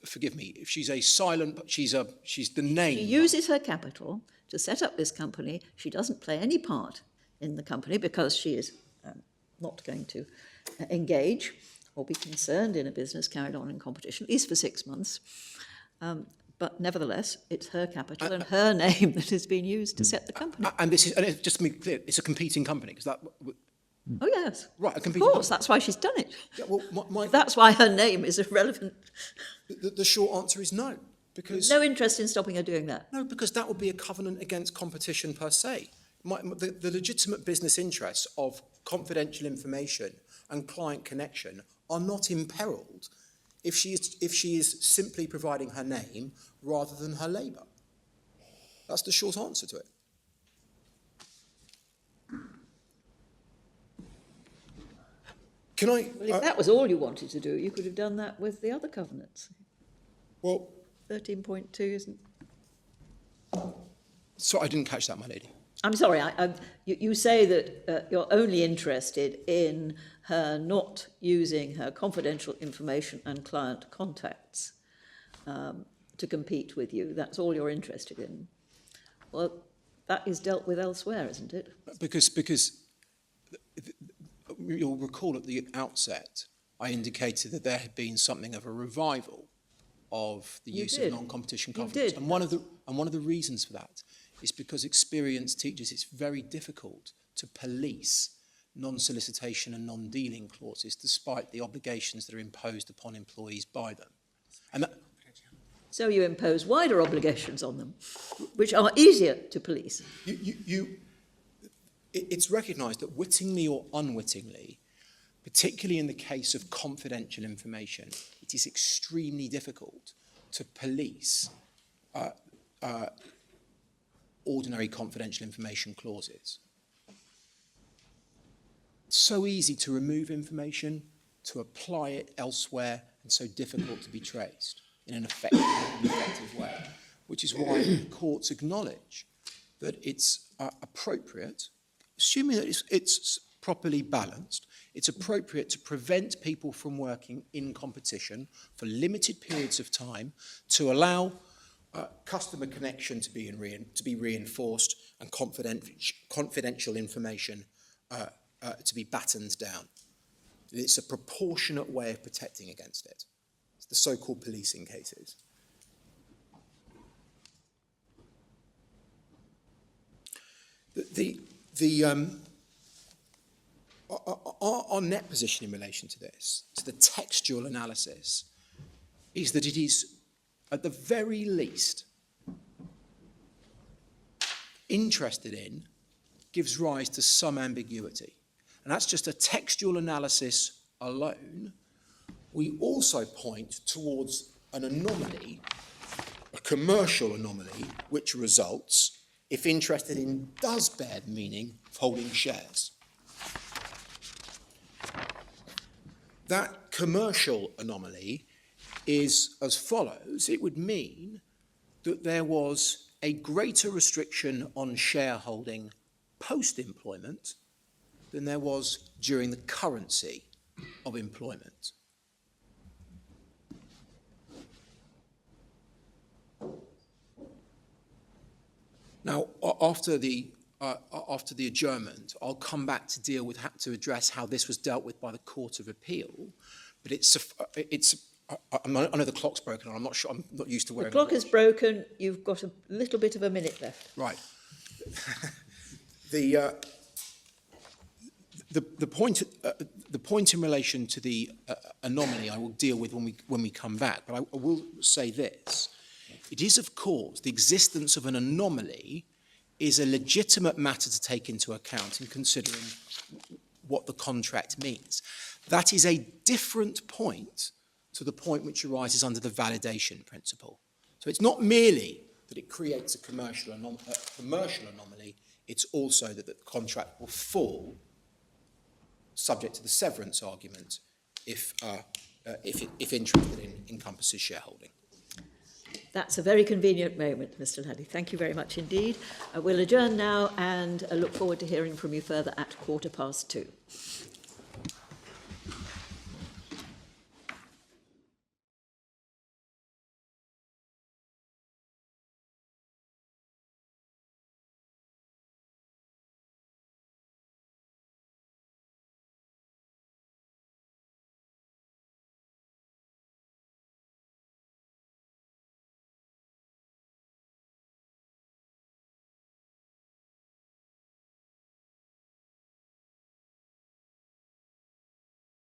Forgive me. If she's a silent, she's the name. She uses her capital to set up this company. She doesn't play any part in the company because she is not going to engage or be concerned in a business carried on in competition, at least for 6 months. But nevertheless, it's her capital and her name that has been used to set the company. And just to be clear, it's a competing company, because that. Oh yes, right. Of course, that's why she's done it. Yeah, well, that's why her name is irrelevant. The short answer is no, because no interest in stopping her doing that. No, because that would be a covenant against competition per se. The legitimate business interests of confidential information and client connection are not imperilled if she is simply providing her name rather than her labour. That's the short answer to it. Well, if that was all you wanted to do, you could have done that with the other covenants. Well, 13.2 isn't. So I didn't catch that, my lady. I'm sorry, you say that you're only interested in her not using her confidential information and client contacts to compete with you. That's all you're interested in. Well, that is dealt with elsewhere, isn't it? Because you'll recall at the outset, I indicated that there had been something of a revival of the use of non-competition covenants. And one of the reasons for that is because experience teaches it's very difficult to police non-solicitation and non-dealing clauses despite the obligations that are imposed upon employees by them. And that, So you impose wider obligations on them, which are easier to police. it's recognised that wittingly or unwittingly, particularly in the case of confidential information, it is extremely difficult to police ordinary confidential information clauses. It's so easy to remove information, to apply it elsewhere, and so difficult to be traced in an effective way, which is why the courts acknowledge that it's appropriate, assuming that it's properly balanced, it's appropriate to prevent people from working in competition for limited periods of time, to allow customer connection to be reinforced and confidential information to be battened down. It's a proportionate way of protecting against it. It's the so-called policing cases. Our net position in relation to this, to the textual analysis, is that it is, at the very least, interested in, gives rise to some ambiguity. And that's just a textual analysis alone. We also point towards an anomaly, a commercial anomaly, which results, if interested in does bear the meaning of holding shares. That commercial anomaly is as follows. It would mean that there was a greater restriction on shareholding post-employment than there was during the currency of employment. Now, after the adjournment, I'll come back to address how this was dealt with by the Court of Appeal. But I know the clock's broken, and I'm not sure. I'm not used to wearing. The clock is broken. You've got a little bit of a minute left. Right. The point in relation to the anomaly I will deal with when we come back. But I will say this: it is, of course, the existence of an anomaly is a legitimate matter to take into account in considering what the contract means. That is a different point to the point which arises under the validation principle. So it's not merely that it creates a commercial anomaly, it's also that the contract will fall subject to the severance argument if interested in encompasses shareholding. That's a very convenient moment, Mr. Laddie. Thank you very much indeed. We'll adjourn now and look forward to hearing from you further at 2:15.